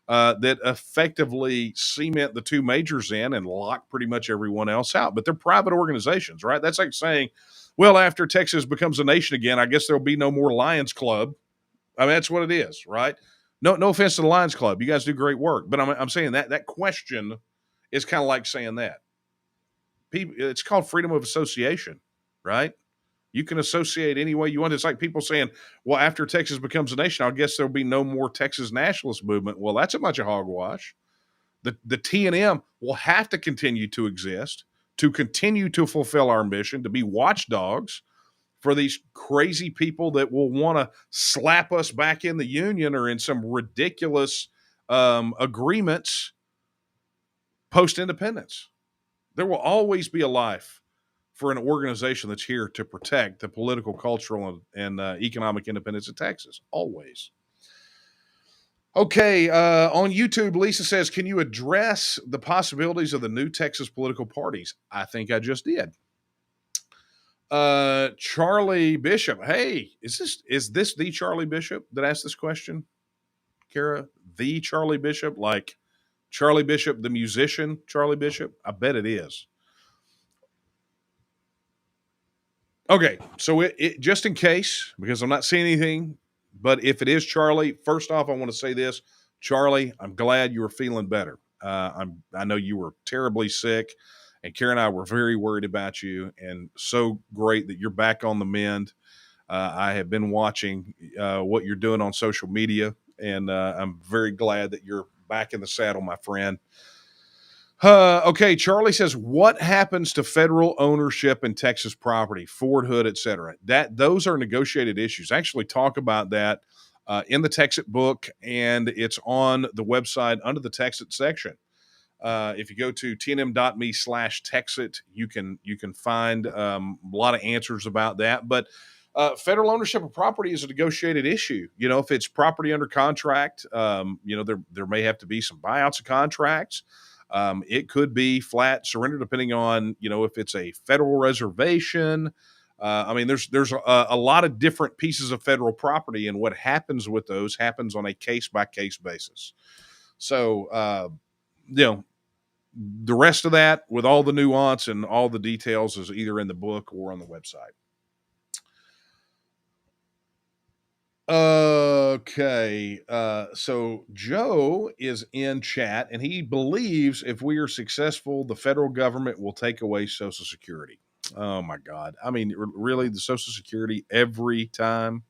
that effectively cement the two majors in and lock pretty much everyone else out. But they're private organizations, right? That's like saying, well, after Texas becomes a nation again, I guess there'll be no more Lions Club. I mean, that's what it is, right? No offense to the Lions Club. You guys do great work. But I'm saying that question is kind of like saying that. It's called freedom of association, right? You can associate any way you want. It's like people saying, well, after Texas becomes a nation, I guess there'll be no more Texas Nationalist Movement. Well, that's a bunch of hogwash. The TNM will have to continue to exist to continue to fulfill our mission, to be watchdogs for these crazy people that will want to slap us back in the union or in some ridiculous agreements post-independence. There will always be a life for an organization that's here to protect the political, cultural, and economic independence of Texas. Always. Okay, on YouTube, Lisa says, can you address the possibilities of the new Texas political parties? I think I just did. Charlie Bishop. Hey, is this the Charlie Bishop that asked this question? Kara, the Charlie Bishop, like Charlie Bishop, the musician, Charlie Bishop? I bet it is. Okay, so it just in case, because I'm not seeing anything, but if it is Charlie, first off, I want to say this, Charlie, I'm glad you are feeling better. I know you were terribly sick, and Kara and I were very worried about you, and so great that you're back on the mend. I have been watching what you're doing on social media, and I'm very glad that you're back in the saddle, my friend. Okay, Charlie says, what happens to federal ownership in Texas property, Fort Hood, et cetera? Those are negotiated issues. I actually talk about that in the Texas book, and it's on the website under the Texas section. If you go to tnm.me/Texit, you can find a lot of answers about that. But federal ownership of property is a negotiated issue. You know, if it's property under contract, there may have to be some buyouts of contracts. It could be flat surrender depending on, if it's a federal reservation. There's a lot of different pieces of federal property, and what happens with those happens on a case-by-case basis. So, the rest of that with all the nuance and all the details is either in the book or on the website. Okay. So Joe is in chat, and he believes if we are successful, the federal government will take away Social Security. Oh my God. I mean, really, the Social Security every time.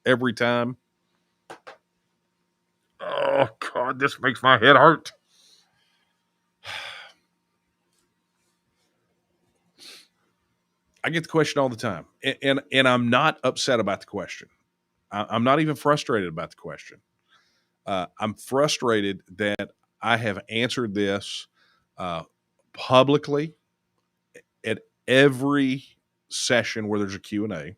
Oh God, this makes my head hurt. I get the question all the time, and I'm not upset about the question. I'm not even frustrated about the question. I'm frustrated that I have answered this publicly at every session where there's a Q&A.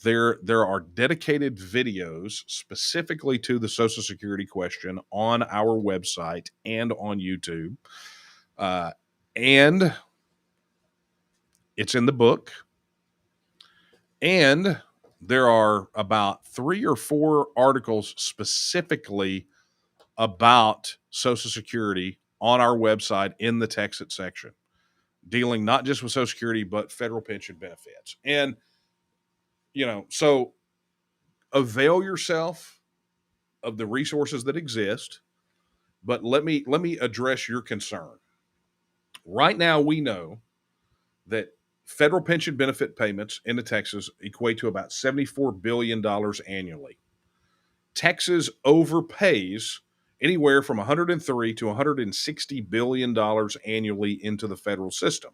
There are dedicated videos specifically to the Social Security question on our website and on YouTube. And it's in the book. And there are about 3 or 4 articles specifically about Social Security on our website in the Texas section, dealing not just with Social Security, but federal pension benefits. And, so avail yourself of the resources that exist. But let me address your concern. Right now, we know that federal pension benefit payments into Texas equate to about $74 billion annually. Texas overpays anywhere from $103 to $160 billion annually into the federal system.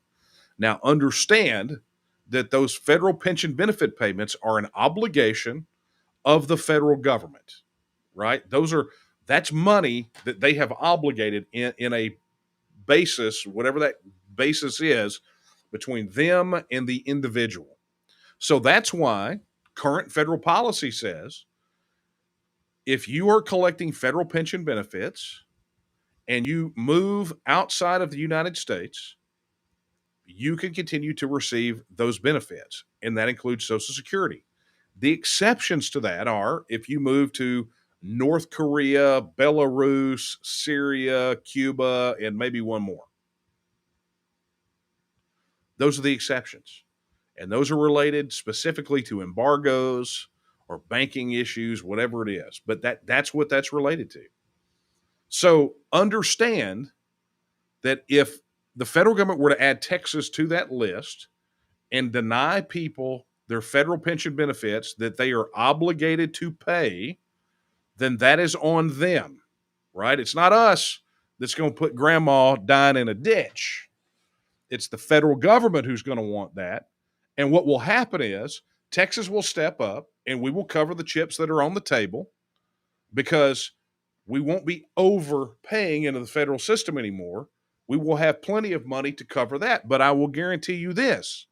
Now, understand that those federal pension benefit payments are an obligation of the federal government, right? That's money that they have obligated in a basis, whatever that basis is, between them and the individual. So that's why current federal policy says if you are collecting federal pension benefits and you move outside of the United States, you can continue to receive those benefits, and that includes Social Security. The exceptions to that are if you move to North Korea, Belarus, Syria, Cuba, and maybe one more. Those are the exceptions. And those are related specifically to embargoes or banking issues, whatever it is. But that's what that's related to. So understand that if the federal government were to add Texas to that list and deny people their federal pension benefits that they are obligated to pay, then that is on them, right? It's not us that's going to put grandma dying in a ditch. It's the federal government who's going to want that. And what will happen is Texas will step up and we will cover the chips that are on the table because we won't be overpaying into the federal system anymore. We will have plenty of money to cover that. But I will guarantee you this,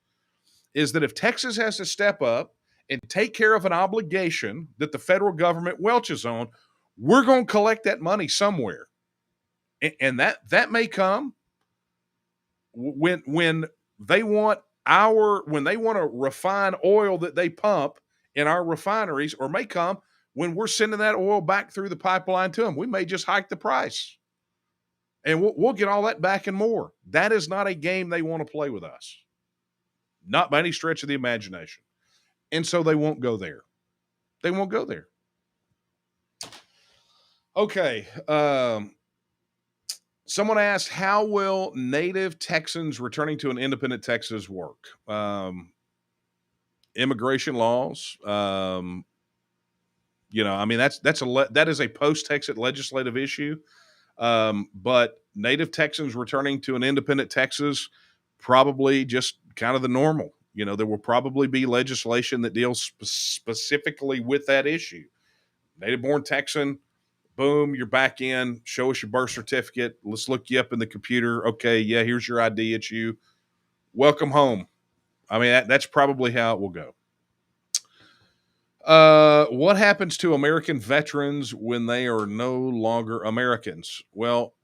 is that if Texas has to step up and take care of an obligation that the federal government welches on, we're going to collect that money somewhere. And that may come when they want to refine oil that they pump in our refineries, or may come when we're sending that oil back through the pipeline to them. We may just hike the price, and we'll get all that back and more. That is not a game they want to play with us, not by any stretch of the imagination. And so they won't go there. They won't go there. Okay. Someone asked, how will native Texans returning to an independent Texas work? Immigration laws. That is a post-Texas legislative issue. But native Texans returning to an independent Texas, probably just kind of the normal. There will probably be legislation that deals specifically with that issue. Native-born Texan, boom, you're back in. Show us your birth certificate. Let's look you up in the computer. Okay, yeah, here's your ID. It's you. Welcome home. That's probably how it will go. What happens to American veterans when they are no longer Americans? Well,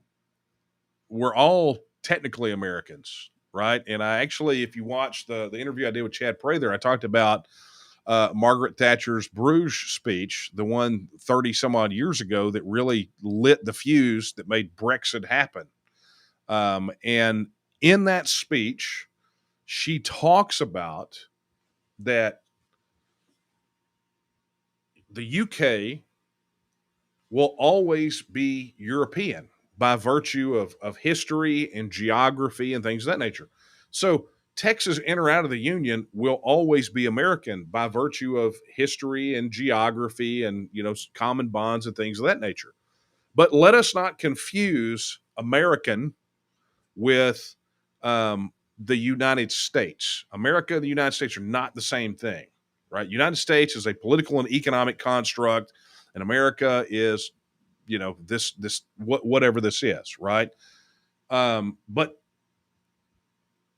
we're all technically Americans, right? And I actually, if you watch the interview I did with Chad Prather, I talked about Margaret Thatcher's Bruges speech, the one 30 some odd years ago that really lit the fuse that made Brexit happen. And in that speech, she talks about that the UK will always be European by virtue of history and geography and things of that nature. So Texas in or out of the Union will always be American by virtue of history and geography and, common bonds and things of that nature. But let us not confuse American with the United States. America and the United States are not the same thing, right? United States is a political and economic construct, and America is, whatever this is, right? But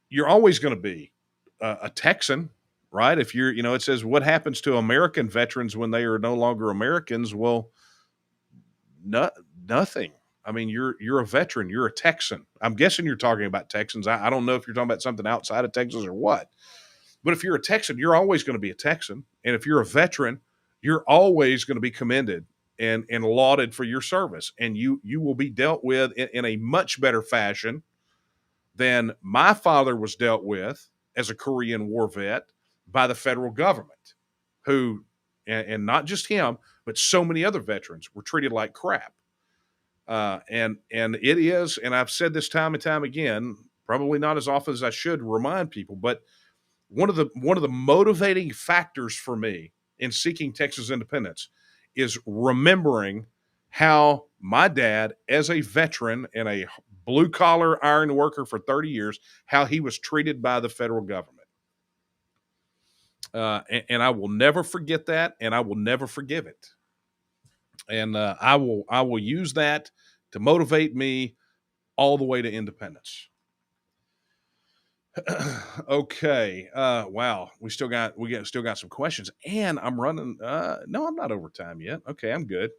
you're always going to be a Texan, right? If you're, it says what happens to American veterans when they are no longer Americans. Well, nothing. You're a veteran. You're a Texan. I'm guessing you're talking about Texans. I don't know if you're talking about something outside of Texas or what. But if you're a Texan, you're always going to be a Texan. And if you're a veteran, you're always going to be commended and lauded for your service. And you will be dealt with in a much better fashion than my father was dealt with as a Korean War vet by the federal government, who, and not just him, but so many other veterans were treated like crap. And it is, and I've said this time and time again, probably not as often as I should remind people, but one of the motivating factors for me in seeking Texas independence is remembering how my dad, as a veteran and a blue-collar iron worker for 30 years, how he was treated by the federal government. And I will never forget that, and I will never forgive it. And I will use that to motivate me all the way to independence. Okay. Wow. We still got some questions, and I'm running. No, I'm not over time yet. Okay, I'm good.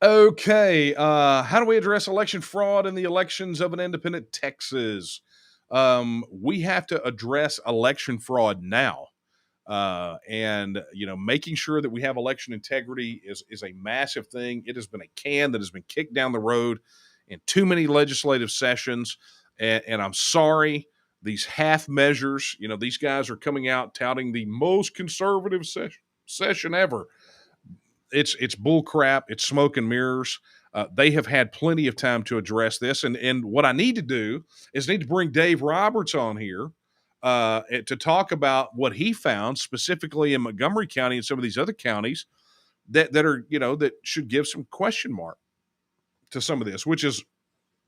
Okay. How do we address election fraud in the elections of an independent Texas? We have to address election fraud now. And making sure that we have election integrity is a massive thing. It has been a can that has been kicked down the road in too many legislative sessions. And I'm sorry, these half measures, these guys are coming out touting the most conservative session ever. It's bull crap. It's smoke and mirrors. They have had plenty of time to address this. And what I need to do is need to bring Dave Roberts on here to talk about what he found specifically in Montgomery County and some of these other counties that are, that should give some question mark to some of this, which is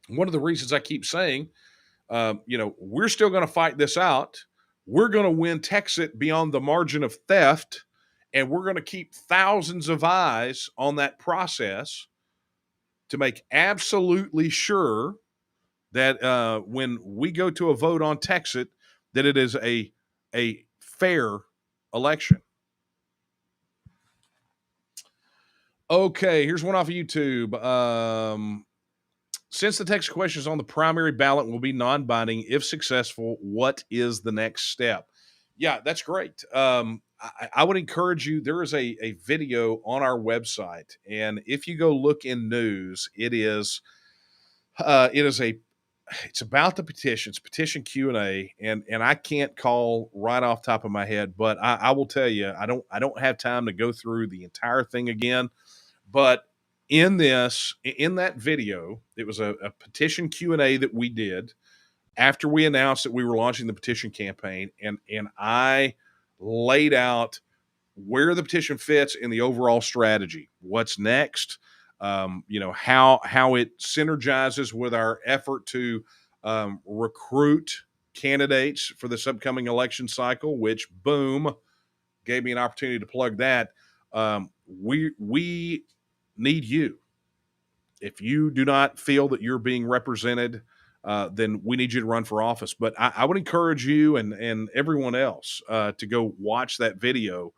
one of the reasons I keep saying, we're still going to fight this out. We're going to win Texas beyond the margin of theft, and we're going to keep thousands of eyes on that process to make absolutely sure that when we go to a vote on Texas, that it is a fair election. Okay, here's one off of YouTube. Since the text questions on the primary ballot will be non-binding, if successful, what is the next step? Yeah, that's great. I would encourage you. There is a video on our website, and if you go look in news, it's about the petition. It's petition Q&A, and I can't call right off the top of my head, but I will tell you, I don't have time to go through the entire thing again. But in that video, it was a petition Q&A that we did after we announced that we were launching the petition campaign, and I laid out where the petition fits in the overall strategy, what's next, how it synergizes with our effort to recruit candidates for this upcoming election cycle, which, boom, gave me an opportunity to plug that. We need you. If you do not feel that you're being represented, then we need you to run for office. But I would encourage you and everyone else to go watch that video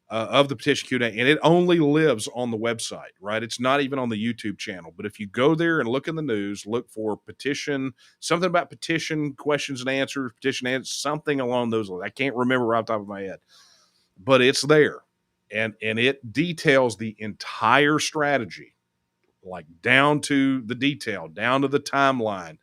of the petition Q&A, and it only lives on the website, right? It's not even on the YouTube channel. But if you go there and look in the news, look for petition, something about petition questions and answers, petition answers, something along those lines. I can't remember right off the top of my head, but it's there, and it details the entire strategy, like down to the detail, down to the timeline,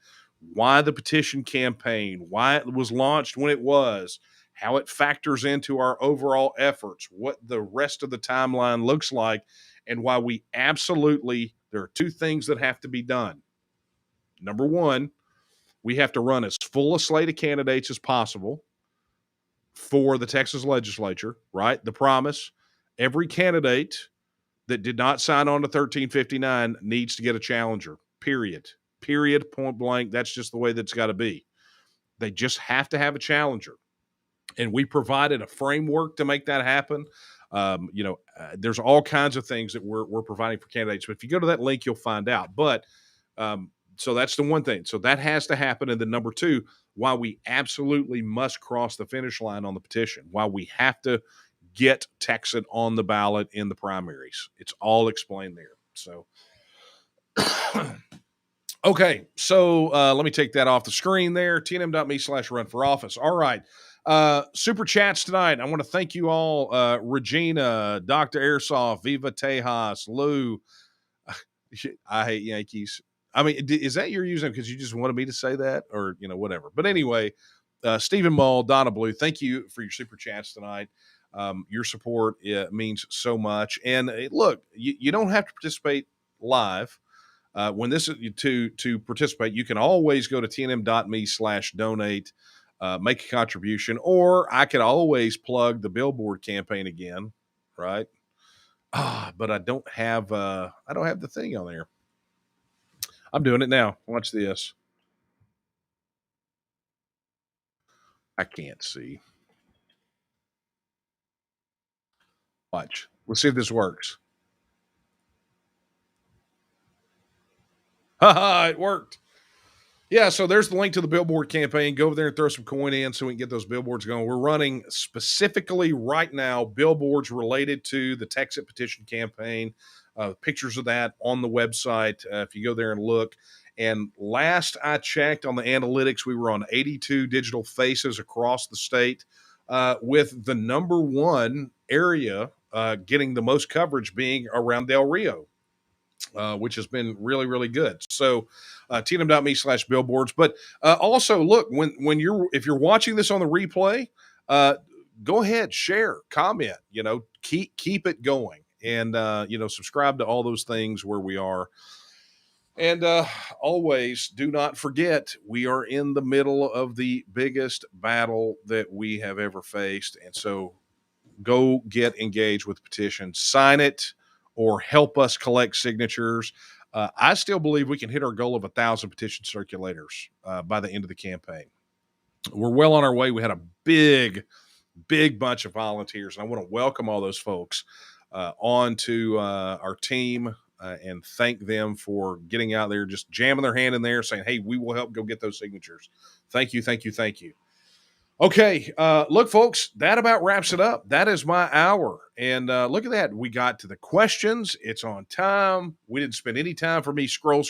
why the petition campaign, why it was launched when it was, how it factors into our overall efforts, what the rest of the timeline looks like, and why there are two things that have to be done. Number one, we have to run as full a slate of candidates as possible for the Texas legislature, right? The promise, every candidate that did not sign on to 1359 needs to get a challenger, period, point blank. That's just the way that's got to be. They just have to have a challenger. And we provided a framework to make that happen. There's all kinds of things that we're providing for candidates. But if you go to that link, you'll find out. But so that's the one thing. So that has to happen. And then number two, why we absolutely must cross the finish line on the petition, why we have to get Texan on the ballot in the primaries. It's all explained there. So, okay. So let me take that off the screen there. tnm.me/run for office. All right. Super chats tonight. I want to thank you all. Regina, Dr. Airsoft, Viva Tejas, Lou. I hate Yankees. I mean, is that your username because you just wanted me to say that, or whatever? But anyway, Stephen Mull, Donna Blue, thank you for your super chats tonight. Your support means so much. And look, you don't have to participate live. When this is to participate, you can always go to tnm.me/donate. Make a contribution, or I could always plug the billboard campaign again, right? But I don't have the thing on there. I'm doing it now. Watch this. I can't see. Watch. Let's see if this works. Haha, it worked. Yeah, so there's the link to the billboard campaign. Go over there and throw some coin in so we can get those billboards going. We're running specifically right now billboards related to the Texas petition campaign. Pictures of that on the website if you go there and look. And last I checked on the analytics, we were on 82 digital faces across the state, with the number one area getting the most coverage being around Del Rio. Which has been really, really good. So tnm.me/billboards. But also, look, if you're watching this on the replay, go ahead, share, comment, keep it going. And, subscribe to all those things where we are. And always do not forget, we are in the middle of the biggest battle that we have ever faced. And so go get engaged with the petition, sign it, or help us collect signatures. I still believe we can hit our goal of 1,000 petition circulators by the end of the campaign. We're well on our way. We had a big bunch of volunteers, and I want to welcome all those folks onto our team and thank them for getting out there, just jamming their hand in there, saying, hey, we will help go get those signatures. Thank you, thank you, thank you. Okay, look, folks, that about wraps it up. That is my hour. And look at that. We got to the questions. It's on time. We didn't spend any time for me scroll.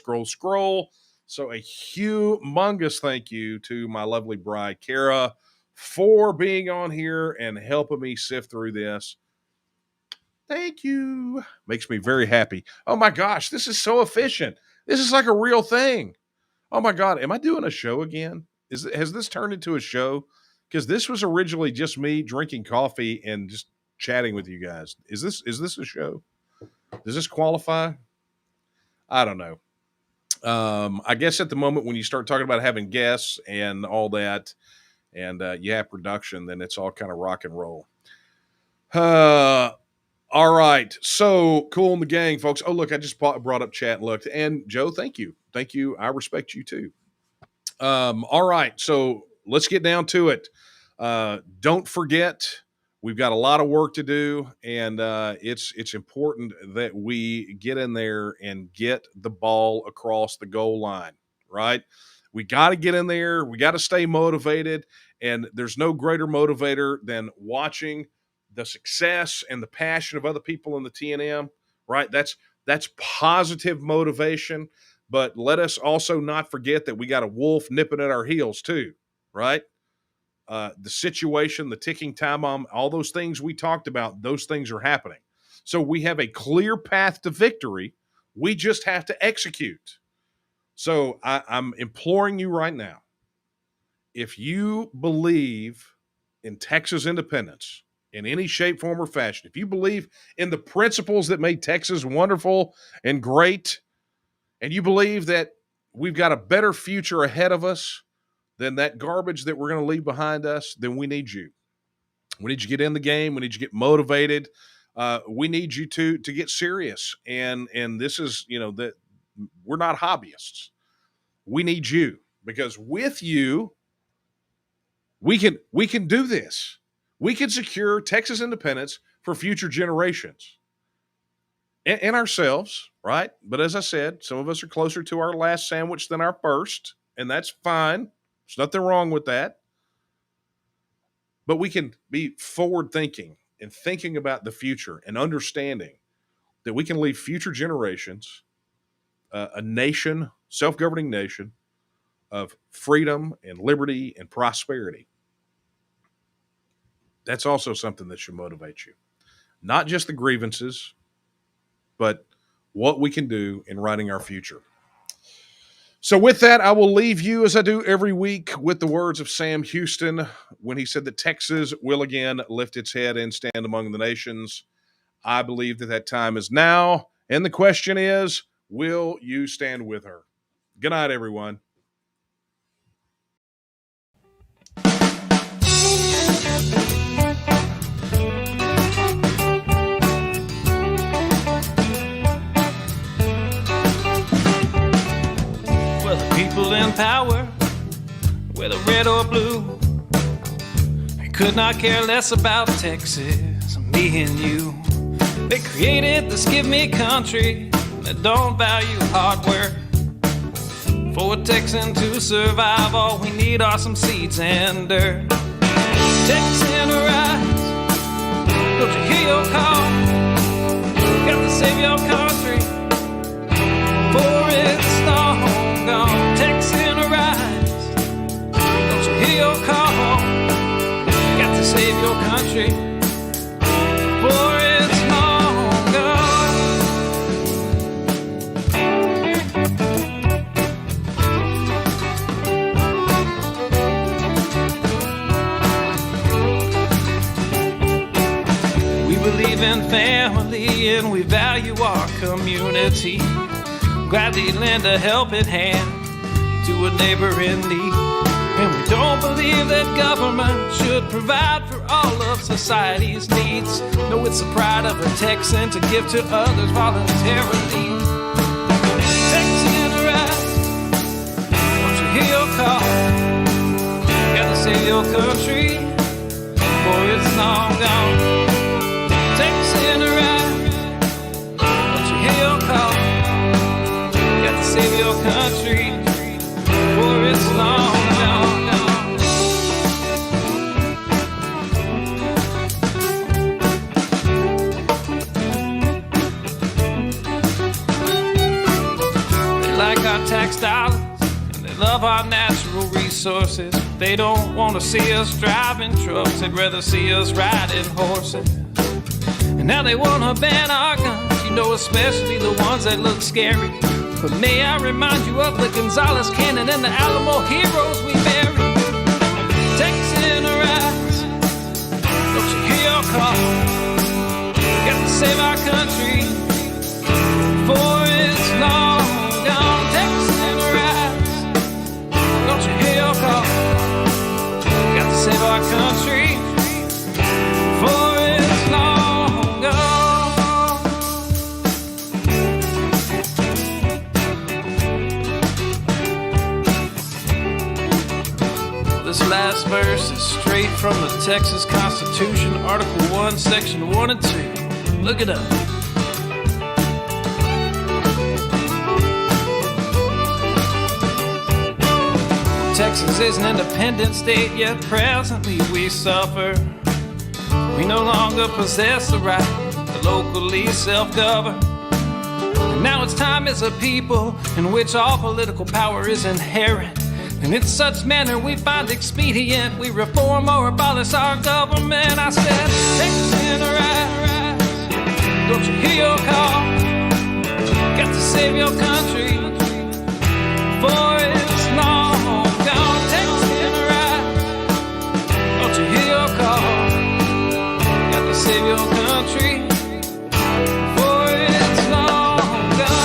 So a humongous thank you to my lovely bride, Kara, for being on here and helping me sift through this. Thank you. Makes me very happy. Oh my gosh, this is so efficient. This is like a real thing. Oh my God, am I doing a show again? Has this turned into a show? Because this was originally just me drinking coffee and just chatting with you guys. Is this a show? Does this qualify? I don't know. I guess at the moment when you start talking about having guests and all that, and you have production, then it's all kind of rock and roll. All right. So cool in the gang, folks. Oh, look, I just brought up chat and looked. And Joe, thank you. Thank you. I respect you too. All right. So let's get down to it. Don't forget, we've got a lot of work to do, and it's important that we get in there and get the ball across the goal line, right? We got to get in there. We got to stay motivated, and there's no greater motivator than watching the success and the passion of other people in the TNM, right? That's positive motivation, but let us also not forget that we got a wolf nipping at our heels too, right? The situation, the ticking time bomb, all those things we talked about, those things are happening. So we have a clear path to victory. We just have to execute. So I'm imploring you right now, if you believe in Texas independence in any shape, form, or fashion, if you believe in the principles that made Texas wonderful and great, and you believe that we've got a better future ahead of us than that garbage that we're going to leave behind us, then we need you. We need you to get in the game. We need you to get motivated. We need you to get serious. And this is, that we're not hobbyists. We need you, because with you, we can do this. We can secure Texas independence for future generations and ourselves, right? But as I said, some of us are closer to our last sandwich than our first, and that's fine. There's nothing wrong with that. But we can be forward thinking and thinking about the future and understanding that we can leave future generations a nation, self-governing nation of freedom and liberty and prosperity. That's also something that should motivate you. Not just the grievances, but what we can do in writing our future. So with that, I will leave you, as I do every week, with the words of Sam Houston when he said that Texas will again lift its head and stand among the nations. I believe that time is now. And the question is, will you stand with her? Good night, everyone. People in power, whether red or blue, they could not care less about Texas, me and you. They created this give me country that don't value hard work. For a Texan to survive, all we need are some seeds and dirt. Texan, rise, don't you hear your call? You got to save your country, for it's long gone. Texan, arise, don't you hear your call? You got to save your country, for it's long gone. We believe in family and we value our community. Gladly lend a helping hand to a neighbor in need. And we don't believe that government should provide for all of society's needs. No, it's the pride of a Texan to give to others voluntarily. Texan, arise, don't you hear your call? You gotta save your country, for it's long gone. Texan, arise, don't you hear your call? Save your country, for it's long gone. dollars, and they love our natural resources. They don't want to see us driving trucks, they'd rather see us riding horses. And now they want to ban our guns, you know, especially the ones that look scary. But may I remind you of the Gonzales Cannon and the Alamo heroes we buried. Texan, arise, don't you hear your call? We got to save our country before it's long gone. Texan, arise, don't you hear your call? We got to save our country before it's long gone. This last verse is straight from the Texas Constitution, Article 1, Section 1 and 2. Look it up. Texas is an independent state, yet presently we suffer. We no longer possess the right to locally self-govern. And now it's time as a people in which all political power is inherent. And in such manner we find expedient, we reform or abolish our government. I said, Texan, arise, don't you hear your call? Got to save your country before it's long gone. Texan, arise, don't you hear your call? Got to save your country before it's long gone.